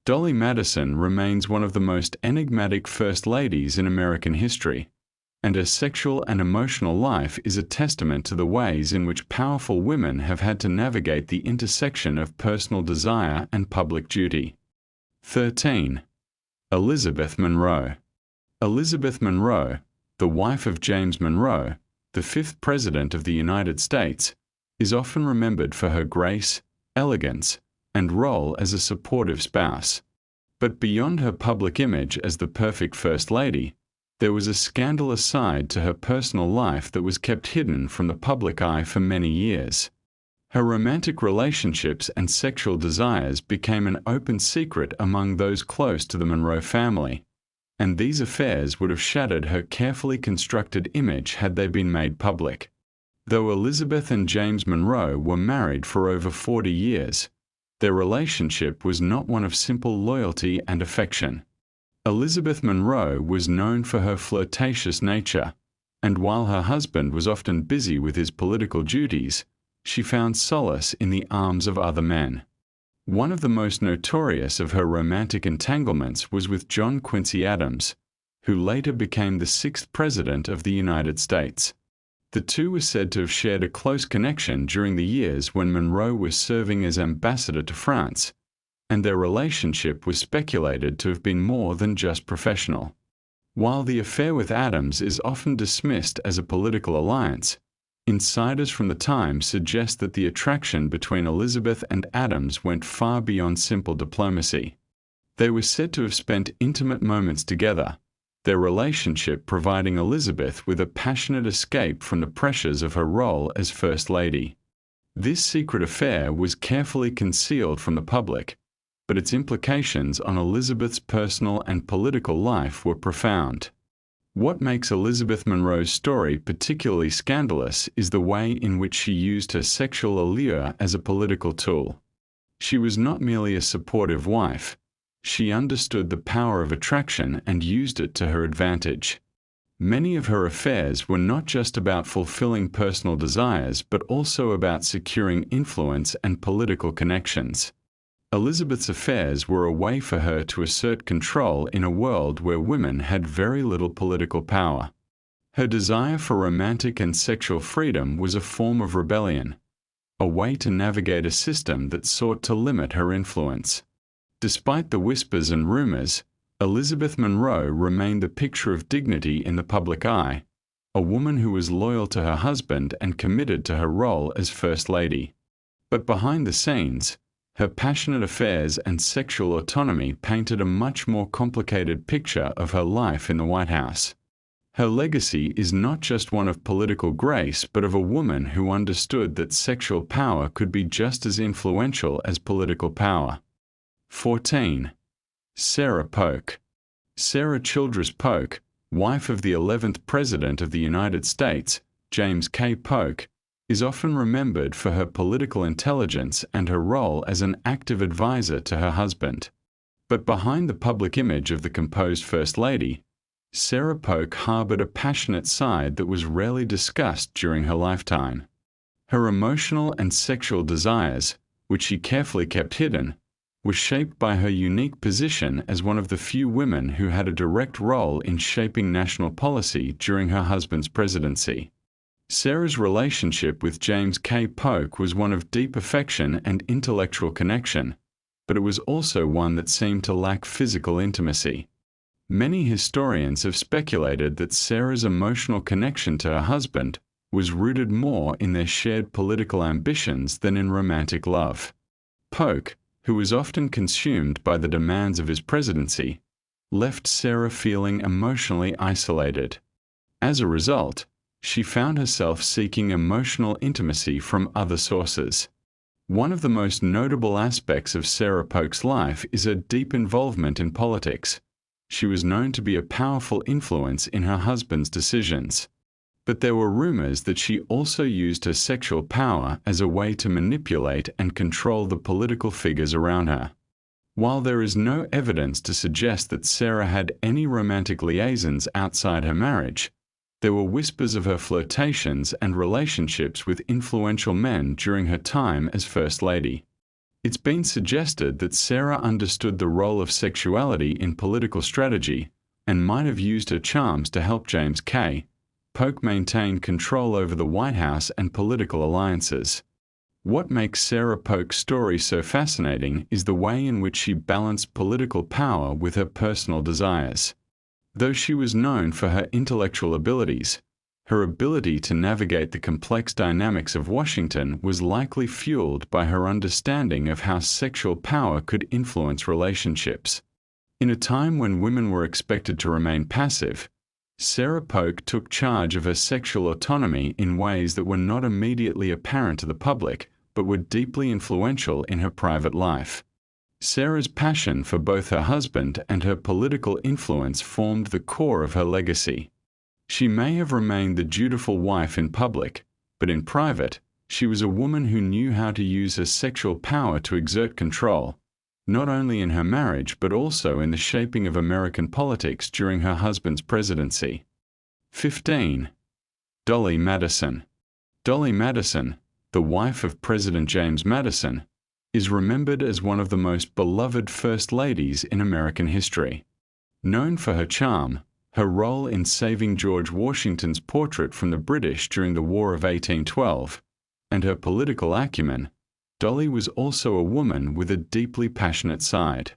Dolly Madison remains one of the most enigmatic first ladies in American history, and her sexual and emotional life is a testament to the ways in which powerful women have had to navigate the intersection of personal desire and public duty. 13. Elizabeth Monroe. Elizabeth Monroe, the wife of James Monroe, the fifth President of the United States, is often remembered for her grace, elegance, and role as a supportive spouse. But beyond her public image as the perfect First Lady, there was a scandalous side to her personal life that was kept hidden from the public eye for many years. Her romantic relationships and sexual desires became an open secret among those close to the Monroe family, and these affairs would have shattered her carefully constructed image had they been made public. Though Elizabeth and James Monroe were married for over 40 years, their relationship was not one of simple loyalty and affection. Elizabeth Monroe was known for her flirtatious nature, and while her husband was often busy with his political duties, she found solace in the arms of other men. One of the most notorious of her romantic entanglements was with John Quincy Adams, who later became the sixth President of the United States. The two were said to have shared a close connection during the years when Monroe was serving as ambassador to France, and their relationship was speculated to have been more than just professional. While the affair with Adams is often dismissed as a political alliance, insiders from the time suggest that the attraction between Elizabeth and Adams went far beyond simple diplomacy. They were said to have spent intimate moments together, their relationship providing Elizabeth with a passionate escape from the pressures of her role as First Lady. This secret affair was carefully concealed from the public, but its implications on Elizabeth's personal and political life were profound. What makes Elizabeth Monroe's story particularly scandalous is the way in which she used her sexual allure as a political tool. She was not merely a supportive wife. She understood the power of attraction and used it to her advantage. Many of her affairs were not just about fulfilling personal desires, but also about securing influence and political connections. Elizabeth's affairs were a way for her to assert control in a world where women had very little political power. Her desire for romantic and sexual freedom was a form of rebellion, a way to navigate a system that sought to limit her influence. Despite the whispers and rumors, Elizabeth Monroe remained the picture of dignity in the public eye, a woman who was loyal to her husband and committed to her role as First Lady. But behind the scenes, her passionate affairs and sexual autonomy painted a much more complicated picture of her life in the White House. Her legacy is not just one of political grace, but of a woman who understood that sexual power could be just as influential as political power. 14. Sarah Polk. Sarah Childress Polk, wife of the 11th President of the United States, James K. Polk, is often remembered for her political intelligence and her role as an active advisor to her husband. But behind the public image of the composed First Lady, Sarah Polk harbored a passionate side that was rarely discussed during her lifetime. Her emotional and sexual desires, which she carefully kept hidden, were shaped by her unique position as one of the few women who had a direct role in shaping national policy during her husband's presidency. Sarah's relationship with James K. Polk was one of deep affection and intellectual connection, but it was also one that seemed to lack physical intimacy. Many historians have speculated that Sarah's emotional connection to her husband was rooted more in their shared political ambitions than in romantic love. Polk, who was often consumed by the demands of his presidency, left Sarah feeling emotionally isolated. As a result, she found herself seeking emotional intimacy from other sources. One of the most notable aspects of Sarah Polk's life is her deep involvement in politics. She was known to be a powerful influence in her husband's decisions. But there were rumors that she also used her sexual power as a way to manipulate and control the political figures around her. While there is no evidence to suggest that Sarah had any romantic liaisons outside her marriage, there were whispers of her flirtations and relationships with influential men during her time as First Lady. It's been suggested that Sarah understood the role of sexuality in political strategy and might have used her charms to help James K. Polk maintain control over the White House and political alliances. What makes Sarah Polk's story so fascinating is the way in which she balanced political power with her personal desires. Though she was known for her intellectual abilities, her ability to navigate the complex dynamics of Washington was likely fueled by her understanding of how sexual power could influence relationships. In a time when women were expected to remain passive, Sarah Polk took charge of her sexual autonomy in ways that were not immediately apparent to the public, but were deeply influential in her private life. Sarah's passion for both her husband and her political influence formed the core of her legacy. She may have remained the dutiful wife in public, but in private, she was a woman who knew how to use her sexual power to exert control, not only in her marriage but also in the shaping of American politics during her husband's presidency. 15. Dolly Madison. Dolly Madison, the wife of President James Madison, is remembered as one of the most beloved First Ladies in American history. Known for her charm, her role in saving George Washington's portrait from the British during the War of 1812, and her political acumen, Dolly was also a woman with a deeply passionate side.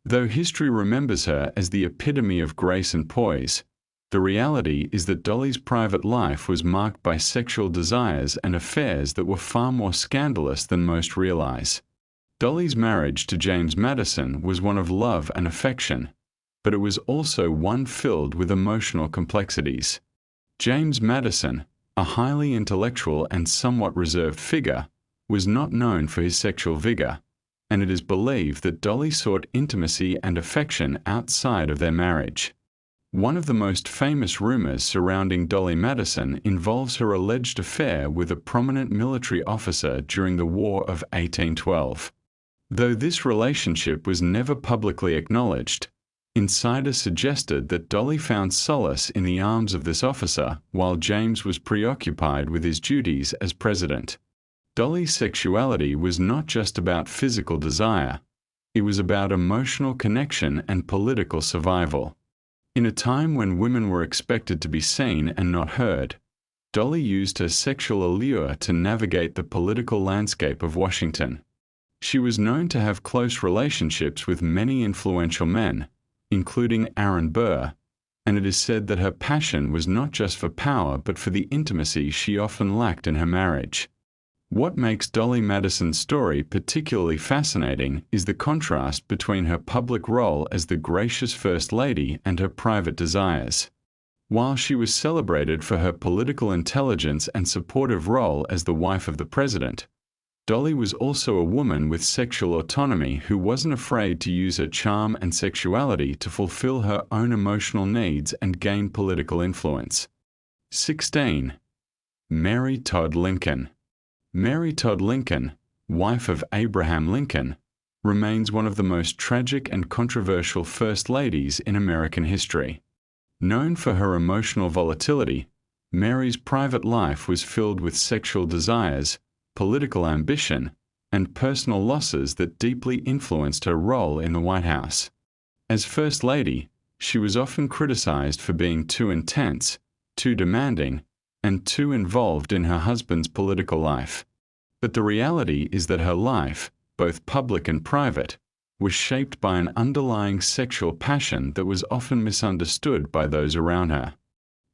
Though history remembers her as the epitome of grace and poise, the reality is that Dolly's private life was marked by sexual desires and affairs that were far more scandalous than most realize. Dolly's marriage to James Madison was one of love and affection, but it was also one filled with emotional complexities. James Madison, a highly intellectual and somewhat reserved figure, was not known for his sexual vigor, and it is believed that Dolly sought intimacy and affection outside of their marriage. One of the most famous rumors surrounding Dolly Madison involves her alleged affair with a prominent military officer during the War of 1812. Though this relationship was never publicly acknowledged, insiders suggested that Dolly found solace in the arms of this officer while James was preoccupied with his duties as president. Dolly's sexuality was not just about physical desire, it was about emotional connection and political survival. In a time when women were expected to be seen and not heard, Dolly used her sexual allure to navigate the political landscape of Washington. She was known to have close relationships with many influential men, including Aaron Burr, and it is said that her passion was not just for power but for the intimacy she often lacked in her marriage. What makes Dolly Madison's story particularly fascinating is the contrast between her public role as the gracious First Lady and her private desires. While she was celebrated for her political intelligence and supportive role as the wife of the president, Dolly was also a woman with sexual autonomy who wasn't afraid to use her charm and sexuality to fulfill her own emotional needs and gain political influence. 16. Mary Todd Lincoln. Mary Todd Lincoln, wife of Abraham Lincoln, remains one of the most tragic and controversial First Ladies in American history. Known for her emotional volatility, Mary's private life was filled with sexual desires, political ambition, and personal losses that deeply influenced her role in the White House. As First Lady, she was often criticized for being too intense, too demanding, and too involved in her husband's political life. But the reality is that her life, both public and private, was shaped by an underlying sexual passion that was often misunderstood by those around her.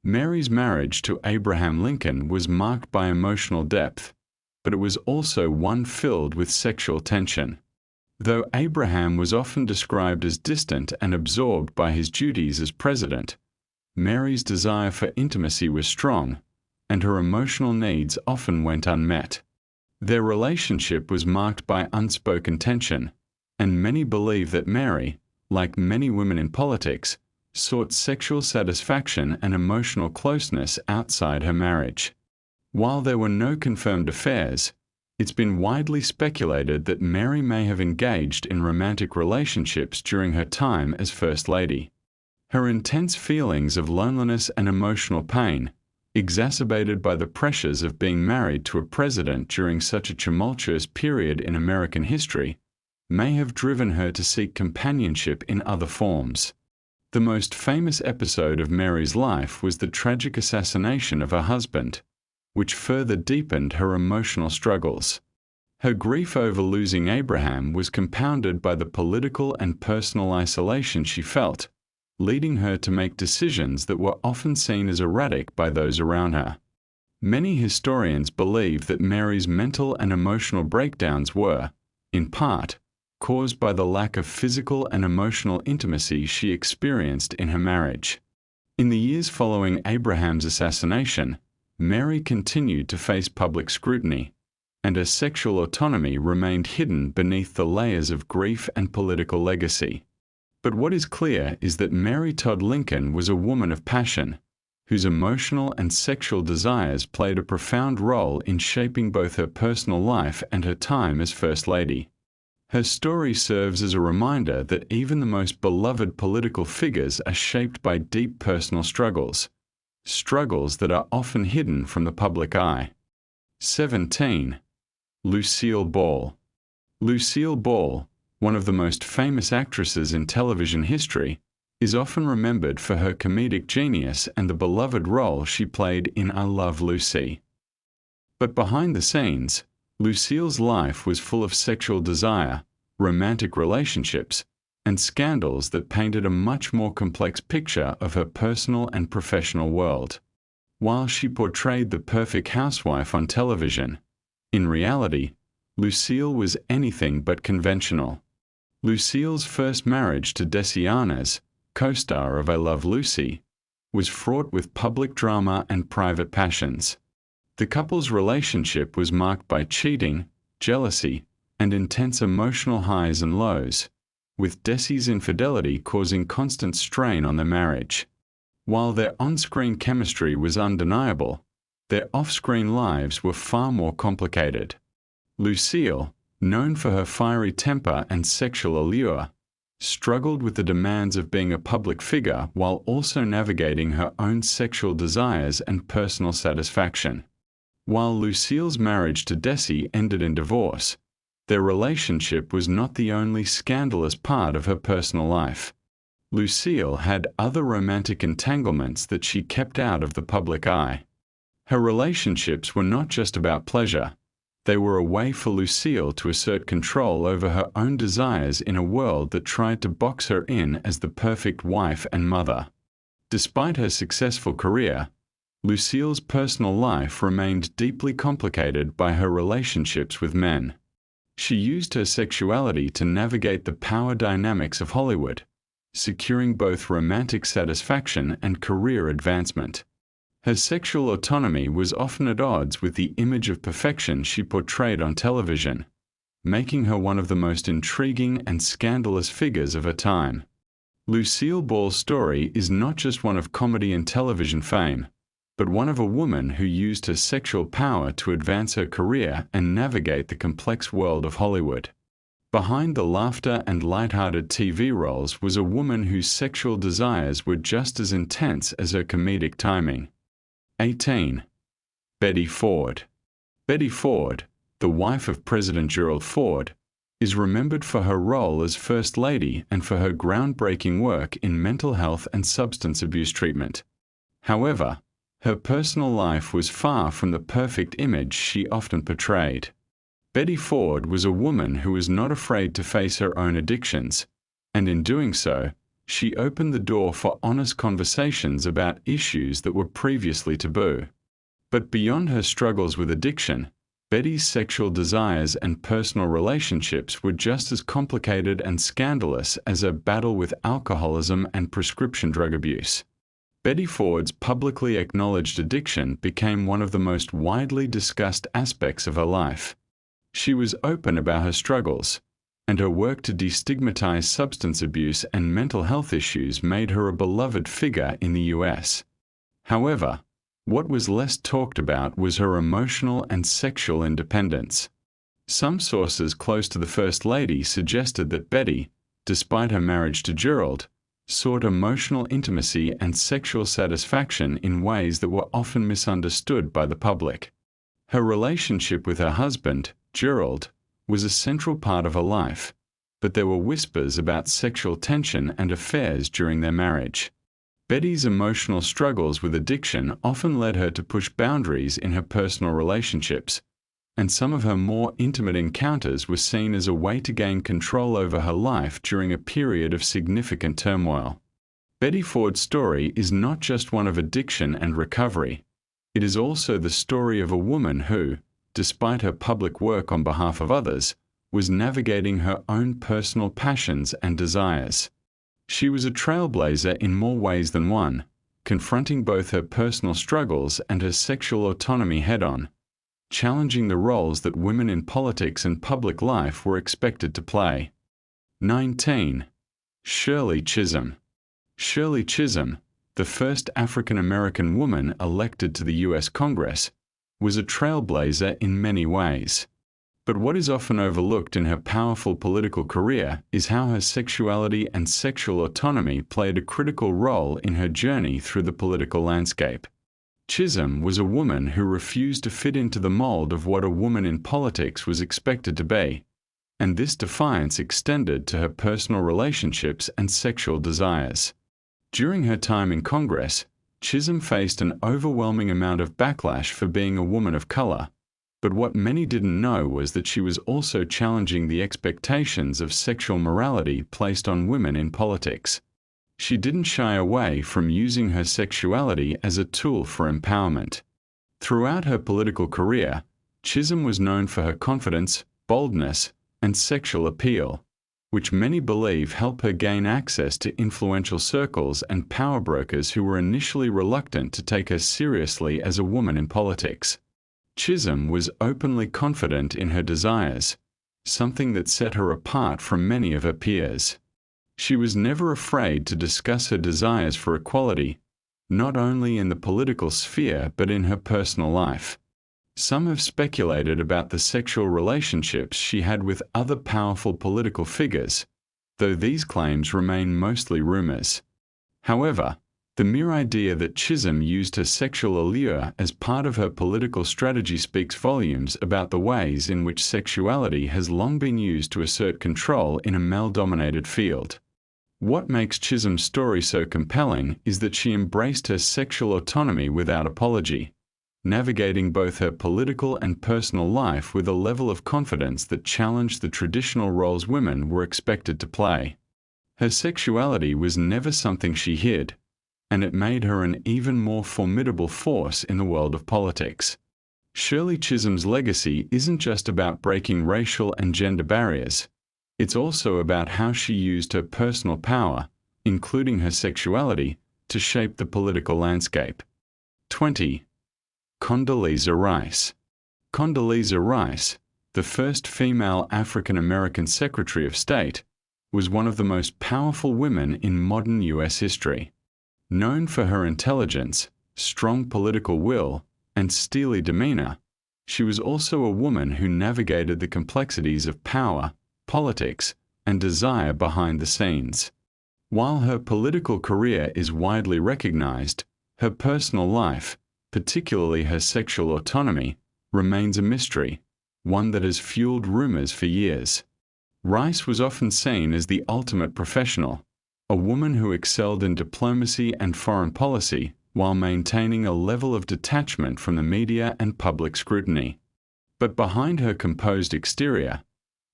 Mary's marriage to Abraham Lincoln was marked by emotional depth, but it was also one filled with sexual tension. Though Abraham was often described as distant and absorbed by his duties as president, Mary's desire for intimacy was strong, and her emotional needs often went unmet. Their relationship was marked by unspoken tension, and many believe that Mary, like many women in politics, sought sexual satisfaction and emotional closeness outside her marriage. While there were no confirmed affairs, it's been widely speculated that Mary may have engaged in romantic relationships during her time as First Lady. Her intense feelings of loneliness and emotional pain, exacerbated by the pressures of being married to a president during such a tumultuous period in American history, may have driven her to seek companionship in other forms. The most famous episode of Mary's life was the tragic assassination of her husband, which further deepened her emotional struggles. Her grief over losing Abraham was compounded by the political and personal isolation she felt, leading her to make decisions that were often seen as erratic by those around her. Many historians believe that Mary's mental and emotional breakdowns were, in part, caused by the lack of physical and emotional intimacy she experienced in her marriage. In the years following Abraham's assassination, Mary continued to face public scrutiny, and her sexual autonomy remained hidden beneath the layers of grief and political legacy. But what is clear is that Mary Todd Lincoln was a woman of passion, whose emotional and sexual desires played a profound role in shaping both her personal life and her time as First Lady. Her story serves as a reminder that even the most beloved political figures are shaped by deep personal struggles that are often hidden from the public eye. 17. Lucille Ball. Lucille Ball, one of the most famous actresses in television history, is often remembered for her comedic genius and the beloved role she played in I Love Lucy. But behind the scenes, Lucille's life was full of sexual desire, romantic relationships, and scandals that painted a much more complex picture of her personal and professional world. While she portrayed the perfect housewife on television, in reality, Lucille was anything but conventional. Lucille's first marriage to Desi Arnaz, co-star of I Love Lucy, was fraught with public drama and private passions. The couple's relationship was marked by cheating, jealousy, and intense emotional highs and lows, with Desi's infidelity causing constant strain on their marriage. While their on-screen chemistry was undeniable, their off-screen lives were far more complicated. Lucille, known for her fiery temper and sexual allure, struggled with the demands of being a public figure while also navigating her own sexual desires and personal satisfaction. While Lucille's marriage to Desi ended in divorce, their relationship was not the only scandalous part of her personal life. Lucille had other romantic entanglements that she kept out of the public eye. Her relationships were not just about pleasure. They were a way for Lucille to assert control over her own desires in a world that tried to box her in as the perfect wife and mother. Despite her successful career, Lucille's personal life remained deeply complicated by her relationships with men. She used her sexuality to navigate the power dynamics of Hollywood, securing both romantic satisfaction and career advancement. Her sexual autonomy was often at odds with the image of perfection she portrayed on television, making her one of the most intriguing and scandalous figures of her time. Lucille Ball's story is not just one of comedy and television fame, but one of a woman who used her sexual power to advance her career and navigate the complex world of Hollywood. Behind the laughter and light-hearted TV roles was a woman whose sexual desires were just as intense as her comedic timing. 18. Betty Ford. Betty Ford, the wife of President Gerald Ford, is remembered for her role as First Lady and for her groundbreaking work in mental health and substance abuse treatment. However, her personal life was far from the perfect image she often portrayed. Betty Ford was a woman who was not afraid to face her own addictions, and in doing so, she opened the door for honest conversations about issues that were previously taboo. But beyond her struggles with addiction, Betty's sexual desires and personal relationships were just as complicated and scandalous as her battle with alcoholism and prescription drug abuse. Betty Ford's publicly acknowledged addiction became one of the most widely discussed aspects of her life. She was open about her struggles, and her work to destigmatize substance abuse and mental health issues made her a beloved figure in the US. However, what was less talked about was her emotional and sexual independence. Some sources close to the First Lady suggested that Betty, despite her marriage to Gerald, sought emotional intimacy and sexual satisfaction in ways that were often misunderstood by the public. Her relationship with her husband, Gerald, was a central part of her life, but there were whispers about sexual tension and affairs during their marriage. Betty's emotional struggles with addiction often led her to push boundaries in her personal relationships, and some of her more intimate encounters were seen as a way to gain control over her life during a period of significant turmoil. Betty Ford's story is not just one of addiction and recovery. It is also the story of a woman who, despite her public work on behalf of others, was navigating her own personal passions and desires. She was a trailblazer in more ways than one, confronting both her personal struggles and her sexual autonomy head-on, challenging the roles that women in politics and public life were expected to play. 19. Shirley Chisholm. Shirley Chisholm, the first African-American woman elected to the U.S. Congress, was a trailblazer in many ways. But what is often overlooked in her powerful political career is how her sexuality and sexual autonomy played a critical role in her journey through the political landscape. Chisholm was a woman who refused to fit into the mold of what a woman in politics was expected to be, and this defiance extended to her personal relationships and sexual desires. During her time in Congress, Chisholm faced an overwhelming amount of backlash for being a woman of color. But what many didn't know was that she was also challenging the expectations of sexual morality placed on women in politics. She didn't shy away from using her sexuality as a tool for empowerment. Throughout her political career, Chisholm was known for her confidence, boldness, and sexual appeal, which many believe helped her gain access to influential circles and power brokers who were initially reluctant to take her seriously as a woman in politics. Chisholm was openly confident in her desires, something that set her apart from many of her peers. She was never afraid to discuss her desires for equality, not only in the political sphere but in her personal life. Some have speculated about the sexual relationships she had with other powerful political figures, though these claims remain mostly rumors. However, the mere idea that Chisholm used her sexual allure as part of her political strategy speaks volumes about the ways in which sexuality has long been used to assert control in a male-dominated field. What makes Chisholm's story so compelling is that she embraced her sexual autonomy without apology, navigating both her political and personal life with a level of confidence that challenged the traditional roles women were expected to play. Her sexuality was never something she hid, and it made her an even more formidable force in the world of politics. Shirley Chisholm's legacy isn't just about breaking racial and gender barriers. It's also about how she used her personal power, including her sexuality, to shape the political landscape. 20. Condoleezza Rice. Condoleezza Rice, the first female African-American Secretary of State, was one of the most powerful women in modern U.S. history. Known for her intelligence, strong political will, and steely demeanor, she was also a woman who navigated the complexities of power, politics, and desire behind the scenes. While her political career is widely recognized, her personal life, particularly her sexual autonomy, remains a mystery, one that has fueled rumors for years. Rice was often seen as the ultimate professional, a woman who excelled in diplomacy and foreign policy while maintaining a level of detachment from the media and public scrutiny. But behind her composed exterior,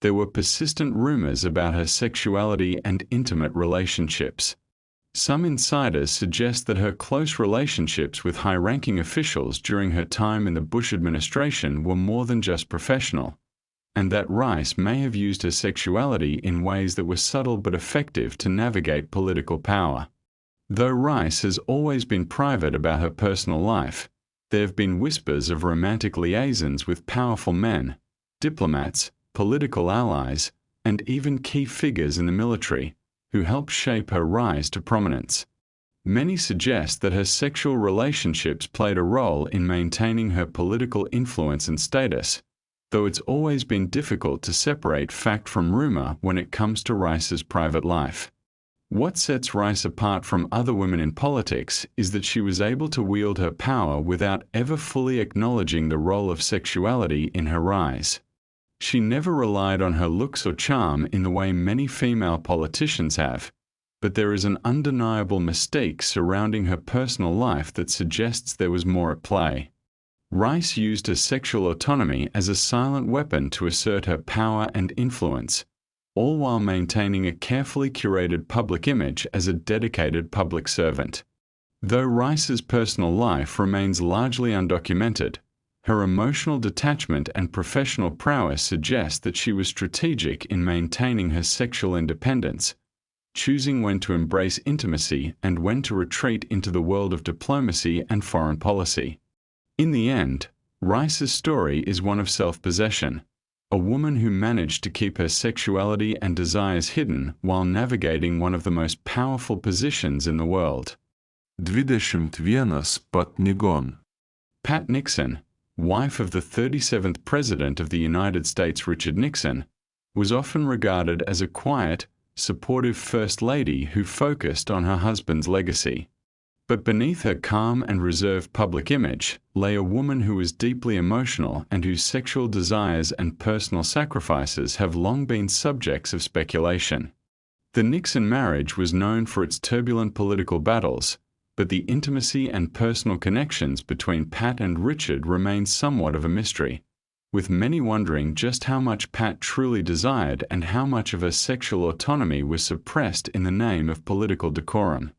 there were persistent rumors about her sexuality and intimate relationships. Some insiders suggest that her close relationships with high-ranking officials during her time in the Bush administration were more than just professional, and that Rice may have used her sexuality in ways that were subtle but effective to navigate political power. Though Rice has always been private about her personal life, there have been whispers of romantic liaisons with powerful men, diplomats, political allies, and even key figures in the military, who helped shape her rise to prominence. Many suggest that her sexual relationships played a role in maintaining her political influence and status, though it's always been difficult to separate fact from rumor when it comes to Rice's private life. What sets Rice apart from other women in politics is that she was able to wield her power without ever fully acknowledging the role of sexuality in her rise. She never relied on her looks or charm in the way many female politicians have, but there is an undeniable mystique surrounding her personal life that suggests there was more at play. Rice used her sexual autonomy as a silent weapon to assert her power and influence, all while maintaining a carefully curated public image as a dedicated public servant. Though Rice's personal life remains largely undocumented, her emotional detachment and professional prowess suggest that she was strategic in maintaining her sexual independence, choosing when to embrace intimacy and when to retreat into the world of diplomacy and foreign policy. In the end, Rice's story is one of self-possession, a woman who managed to keep her sexuality and desires hidden while navigating one of the most powerful positions in the world. 21 Pat Pat Nixon, wife of the 37th President of the United States Richard Nixon, was often regarded as a quiet, supportive First Lady who focused on her husband's legacy. But beneath her calm and reserved public image lay a woman who was deeply emotional and whose sexual desires and personal sacrifices have long been subjects of speculation. The Nixon marriage was known for its turbulent political battles, but the intimacy and personal connections between Pat and Richard remain somewhat of a mystery, with many wondering just how much Pat truly desired and how much of her sexual autonomy was suppressed in the name of political decorum.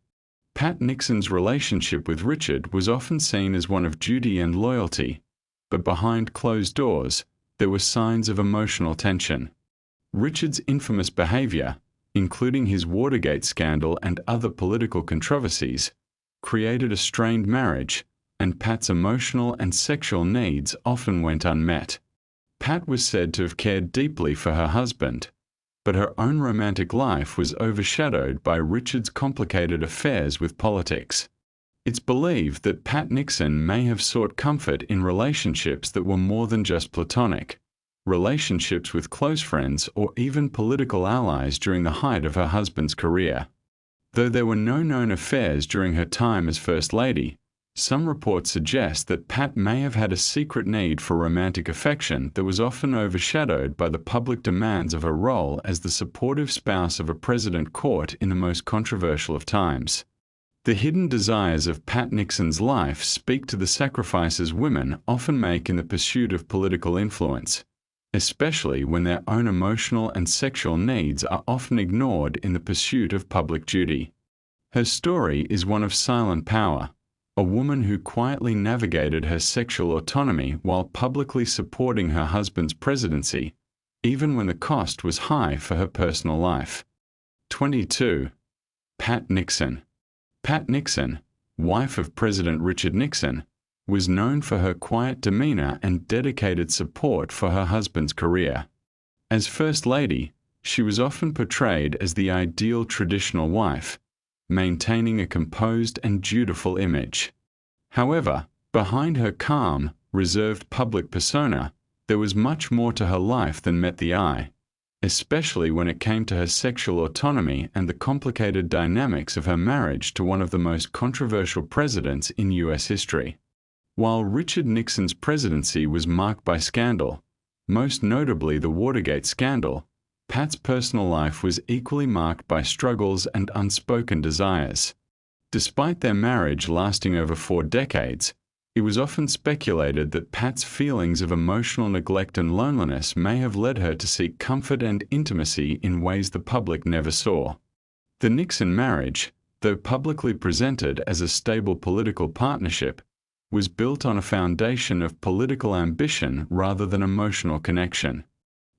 Pat Nixon's relationship with Richard was often seen as one of duty and loyalty, but behind closed doors, there were signs of emotional tension. Richard's infamous behavior, including his Watergate scandal and other political controversies, created a strained marriage, and Pat's emotional and sexual needs often went unmet. Pat was said to have cared deeply for her husband, but her own romantic life was overshadowed by Richard's complicated affairs with politics. It's believed that Pat Nixon may have sought comfort in relationships that were more than just platonic, relationships with close friends or even political allies during the height of her husband's career. Though there were no known affairs during her time as First Lady, some reports suggest that Pat may have had a secret need for romantic affection that was often overshadowed by the public demands of her role as the supportive spouse of a president caught in the most controversial of times. The hidden desires of Pat Nixon's life speak to the sacrifices women often make in the pursuit of political influence, especially when their own emotional and sexual needs are often ignored in the pursuit of public duty. Her story is one of silent power, a woman who quietly navigated her sexual autonomy while publicly supporting her husband's presidency, even when the cost was high for her personal life. 22. Pat Nixon. Pat Nixon, wife of President Richard Nixon, was known for her quiet demeanor and dedicated support for her husband's career. As First Lady, she was often portrayed as the ideal traditional wife, maintaining a composed and dutiful image. However, behind her calm, reserved public persona, there was much more to her life than met the eye, especially when it came to her sexual autonomy and the complicated dynamics of her marriage to one of the most controversial presidents in U.S. history. While Richard Nixon's presidency was marked by scandal, most notably the Watergate scandal, Pat's personal life was equally marked by struggles and unspoken desires. Despite their marriage lasting over 4 decades, it was often speculated that Pat's feelings of emotional neglect and loneliness may have led her to seek comfort and intimacy in ways the public never saw. The Nixon marriage, though publicly presented as a stable political partnership, was built on a foundation of political ambition rather than emotional connection.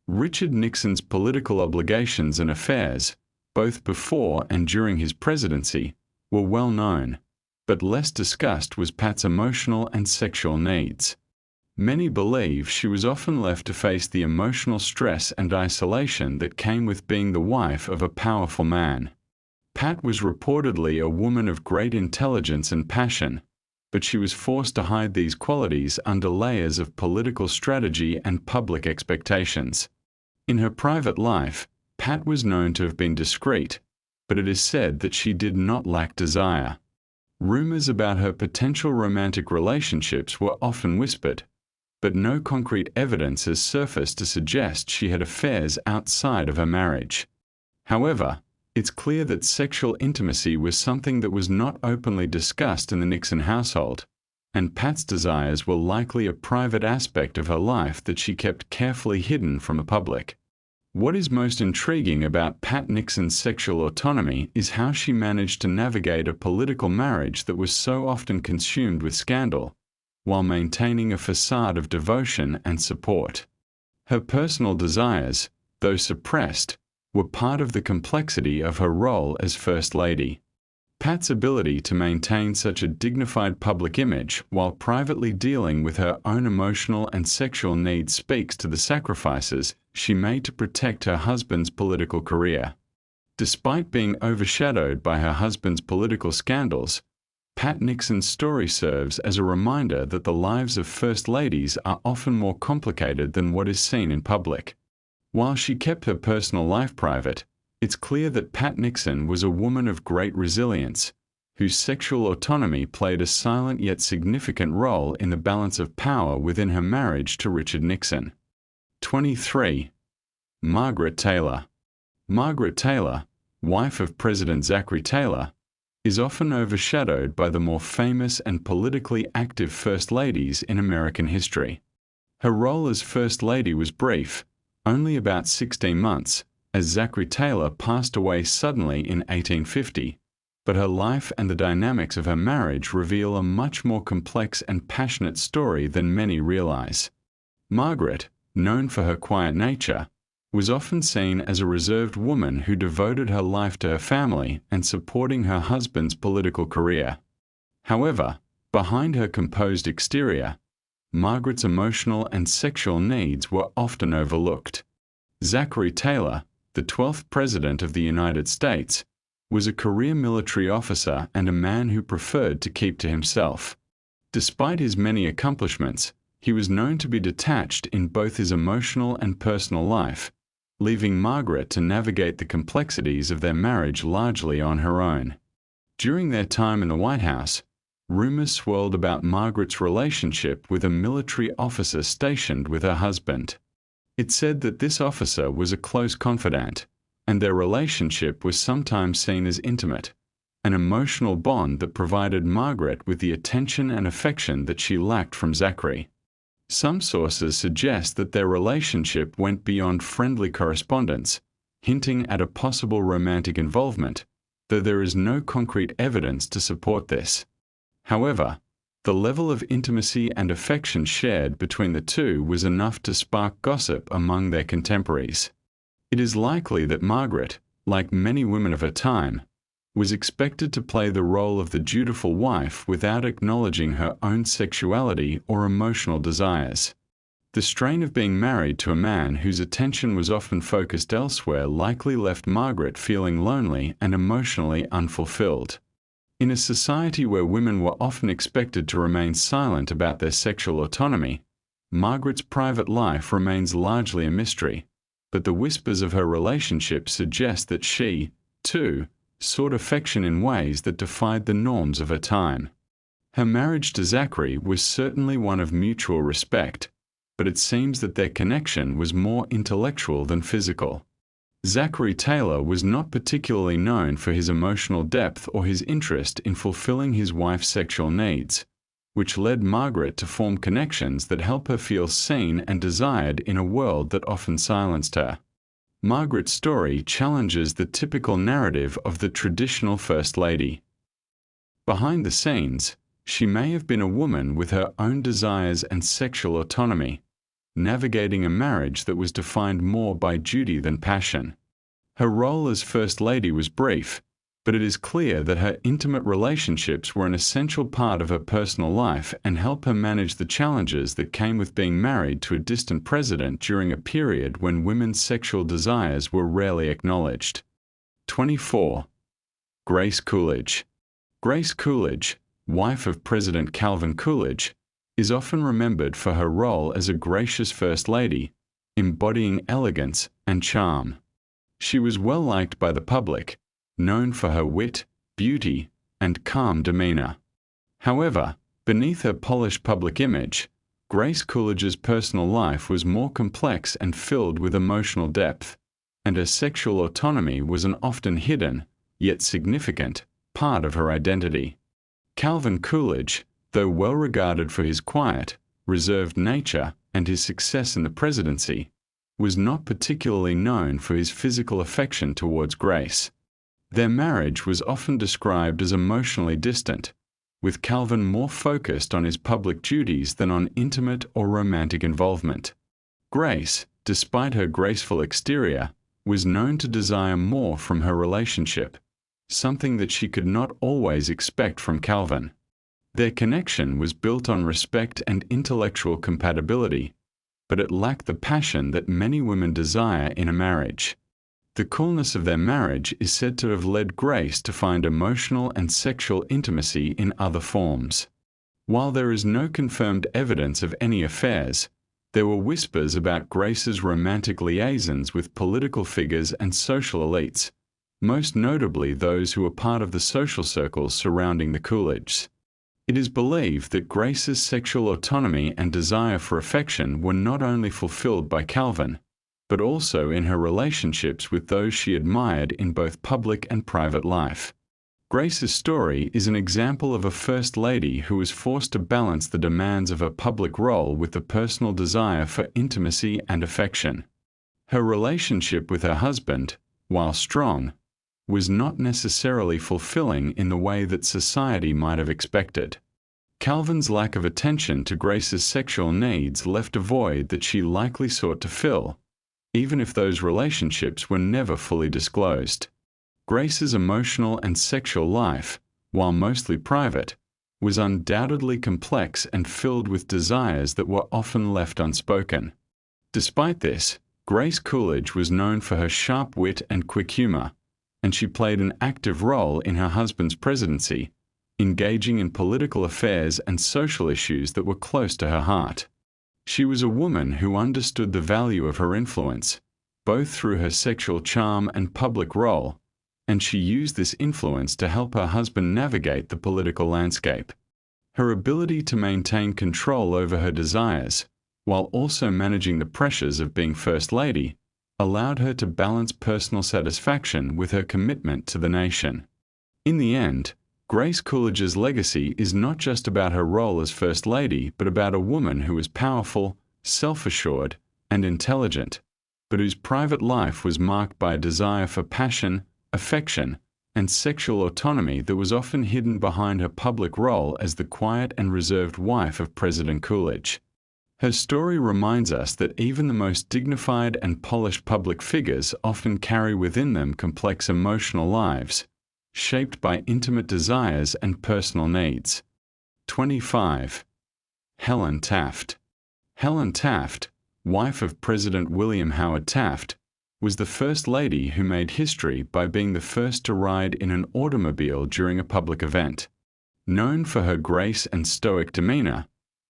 Richard Nixon's political obligations and affairs, both before and during his presidency, were well known, but less discussed was Pat's emotional and sexual needs. Many believe she was often left to face the emotional stress and isolation that came with being the wife of a powerful man. Pat was reportedly a woman of great intelligence and passion, but she was forced to hide these qualities under layers of political strategy and public expectations. In her private life, Pat was known to have been discreet, but it is said that she did not lack desire. Rumors about her potential romantic relationships were often whispered, but no concrete evidence has surfaced to suggest she had affairs outside of her marriage. However, it's clear that sexual intimacy was something that was not openly discussed in the Nixon household, and Pat's desires were likely a private aspect of her life that she kept carefully hidden from the public. What is most intriguing about Pat Nixon's sexual autonomy is how she managed to navigate a political marriage that was so often consumed with scandal, while maintaining a facade of devotion and support. Her personal desires, though suppressed, were part of the complexity of her role as First Lady. Pat's ability to maintain such a dignified public image while privately dealing with her own emotional and sexual needs speaks to the sacrifices she made to protect her husband's political career. Despite being overshadowed by her husband's political scandals, Pat Nixon's story serves as a reminder that the lives of First Ladies are often more complicated than what is seen in public. While she kept her personal life private, it's clear that Pat Nixon was a woman of great resilience, whose sexual autonomy played a silent yet significant role in the balance of power within her marriage to Richard Nixon. 23. Margaret Taylor. Margaret Taylor, wife of President Zachary Taylor, is often overshadowed by the more famous and politically active First Ladies in American history. Her role as First Lady was brief, only about 16 months, as Zachary Taylor passed away suddenly in 1850, but her life and the dynamics of her marriage reveal a much more complex and passionate story than many realize. Margaret, known for her quiet nature, was often seen as a reserved woman who devoted her life to her family and supporting her husband's political career. However, behind her composed exterior, Margaret's emotional and sexual needs were often overlooked. Zachary Taylor, the 12th President of the United States, was a career military officer and a man who preferred to keep to himself. Despite his many accomplishments, he was known to be detached in both his emotional and personal life, leaving Margaret to navigate the complexities of their marriage largely on her own. During their time in the White House, rumors swirled about Margaret's relationship with a military officer stationed with her husband. It said that this officer was a close confidant, and their relationship was sometimes seen as intimate, an emotional bond that provided Margaret with the attention and affection that she lacked from Zachary. Some sources suggest that their relationship went beyond friendly correspondence, hinting at a possible romantic involvement, though there is no concrete evidence to support this. However, the level of intimacy and affection shared between the two was enough to spark gossip among their contemporaries. It is likely that Margaret, like many women of her time, was expected to play the role of the dutiful wife without acknowledging her own sexuality or emotional desires. The strain of being married to a man whose attention was often focused elsewhere likely left Margaret feeling lonely and emotionally unfulfilled. In a society where women were often expected to remain silent about their sexual autonomy, Margaret's private life remains largely a mystery, but the whispers of her relationship suggest that she, too, sought affection in ways that defied the norms of her time. Her marriage to Zachary was certainly one of mutual respect, but it seems that their connection was more intellectual than physical. Zachary Taylor was not particularly known for his emotional depth or his interest in fulfilling his wife's sexual needs, which led Margaret to form connections that help her feel seen and desired in a world that often silenced her. Margaret's story challenges the typical narrative of the traditional First Lady. Behind the scenes, she may have been a woman with her own desires and sexual autonomy, navigating a marriage that was defined more by duty than passion. Her role as First Lady was brief, but it is clear that her intimate relationships were an essential part of her personal life and help her manage the challenges that came with being married to a distant president during a period when women's sexual desires were rarely acknowledged. 24. Grace Coolidge. Grace Coolidge, wife of President Calvin Coolidge, is often remembered for her role as a gracious First Lady, embodying elegance and charm. She was well liked by the public, known for her wit, beauty, and calm demeanor. However, beneath her polished public image, Grace Coolidge's personal life was more complex and filled with emotional depth, and her sexual autonomy was an often hidden, yet significant, part of her identity. Calvin Coolidge, though well regarded for his quiet, reserved nature and his success in the presidency, was not particularly known for his physical affection towards Grace. Their marriage was often described as emotionally distant, with Calvin more focused on his public duties than on intimate or romantic involvement. Grace, despite her graceful exterior, was known to desire more from her relationship, something that she could not always expect from Calvin. Their connection was built on respect and intellectual compatibility, but it lacked the passion that many women desire in a marriage. The coolness of their marriage is said to have led Grace to find emotional and sexual intimacy in other forms. While there is no confirmed evidence of any affairs, there were whispers about Grace's romantic liaisons with political figures and social elites, most notably those who were part of the social circles surrounding the Coolidges. It is believed that Grace's sexual autonomy and desire for affection were not only fulfilled by Calvin, but also in her relationships with those she admired in both public and private life. Grace's story is an example of a First Lady who was forced to balance the demands of her public role with the personal desire for intimacy and affection. Her relationship with her husband, while strong, was not necessarily fulfilling in the way that society might have expected. Calvin's lack of attention to Grace's sexual needs left a void that she likely sought to fill, even if those relationships were never fully disclosed. Grace's emotional and sexual life, while mostly private, was undoubtedly complex and filled with desires that were often left unspoken. Despite this, Grace Coolidge was known for her sharp wit and quick humor, and she played an active role in her husband's presidency, engaging in political affairs and social issues that were close to her heart. She was a woman who understood the value of her influence, both through her sexual charm and public role, and she used this influence to help her husband navigate the political landscape. Her ability to maintain control over her desires, while also managing the pressures of being First Lady, allowed her to balance personal satisfaction with her commitment to the nation. In the end, Grace Coolidge's legacy is not just about her role as First Lady, but about a woman who was powerful, self-assured, and intelligent, but whose private life was marked by a desire for passion, affection, and sexual autonomy that was often hidden behind her public role as the quiet and reserved wife of President Coolidge. Her story reminds us that even the most dignified and polished public figures often carry within them complex emotional lives, shaped by intimate desires and personal needs. 25. Helen Taft. Helen Taft, wife of President William Howard Taft, was the First Lady who made history by being the first to ride in an automobile during a public event. Known for her grace and stoic demeanor,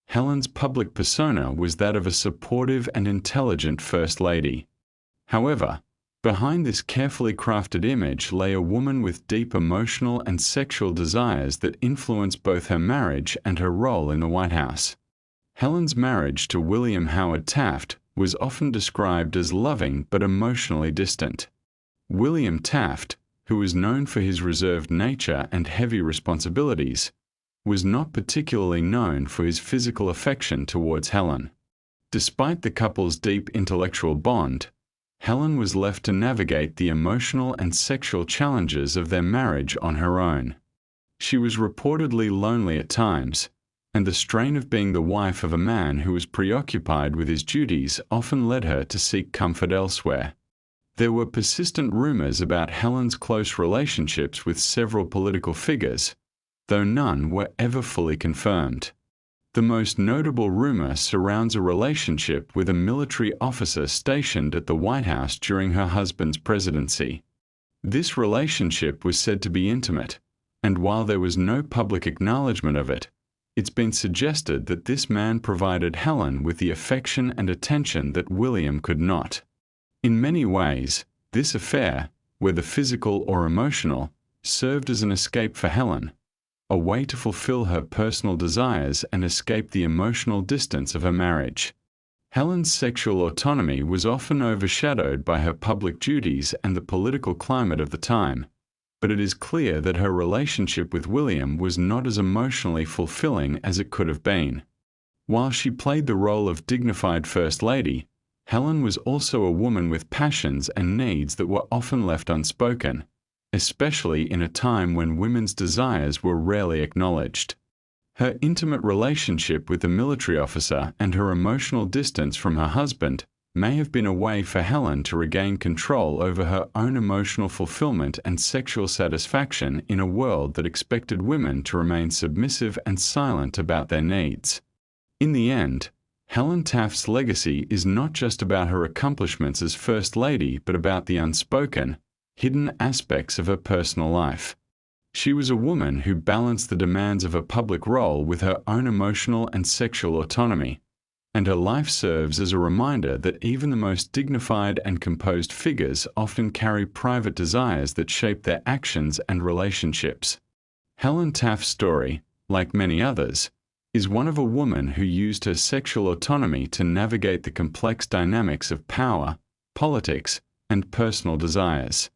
Helen's public persona was that of a supportive and intelligent First Lady. However, Behind this carefully crafted image lay a woman with deep emotional and sexual desires that influenced both her marriage and her role in the White House. Helen's marriage to William Howard Taft was often described as loving but emotionally distant. William Taft, who was known for his reserved nature and heavy responsibilities, was not particularly known for his physical affection towards Helen. Despite the couple's deep intellectual bond, Helen was left to navigate the emotional and sexual challenges of their marriage on her own. She was reportedly lonely at times, and the strain of being the wife of a man who was preoccupied with his duties often led her to seek comfort elsewhere. There were persistent rumors about Helen's close relationships with several political figures, though none were ever fully confirmed. The most notable rumor surrounds a relationship with a military officer stationed at the White House during her husband's presidency. This relationship was said to be intimate, and while there was no public acknowledgement of it, it's been suggested that this man provided Helen with the affection and attention that William could not. In many ways, this affair, whether physical or emotional, served as an escape for Helen, a way to fulfill her personal desires and escape the emotional distance of her marriage. Helen's sexual autonomy was often overshadowed by her public duties and the political climate of the time, but it is clear that her relationship with William was not as emotionally fulfilling as it could have been. While she played the role of dignified First Lady, Helen was also a woman with passions and needs that were often left unspoken, especially in a time when women's desires were rarely acknowledged. Her intimate relationship with the military officer and her emotional distance from her husband may have been a way for Helen to regain control over her own emotional fulfillment and sexual satisfaction in a world that expected women to remain submissive and silent about their needs. In the end, Helen Taft's legacy is not just about her accomplishments as First Lady, but about the unspoken, hidden aspects of her personal life. She was a woman who balanced the demands of a public role with her own emotional and sexual autonomy, and her life serves as a reminder that even the most dignified and composed figures often carry private desires that shape their actions and relationships. Helen Taft's story, like many others, is one of a woman who used her sexual autonomy to navigate the complex dynamics of power, politics, and personal desires.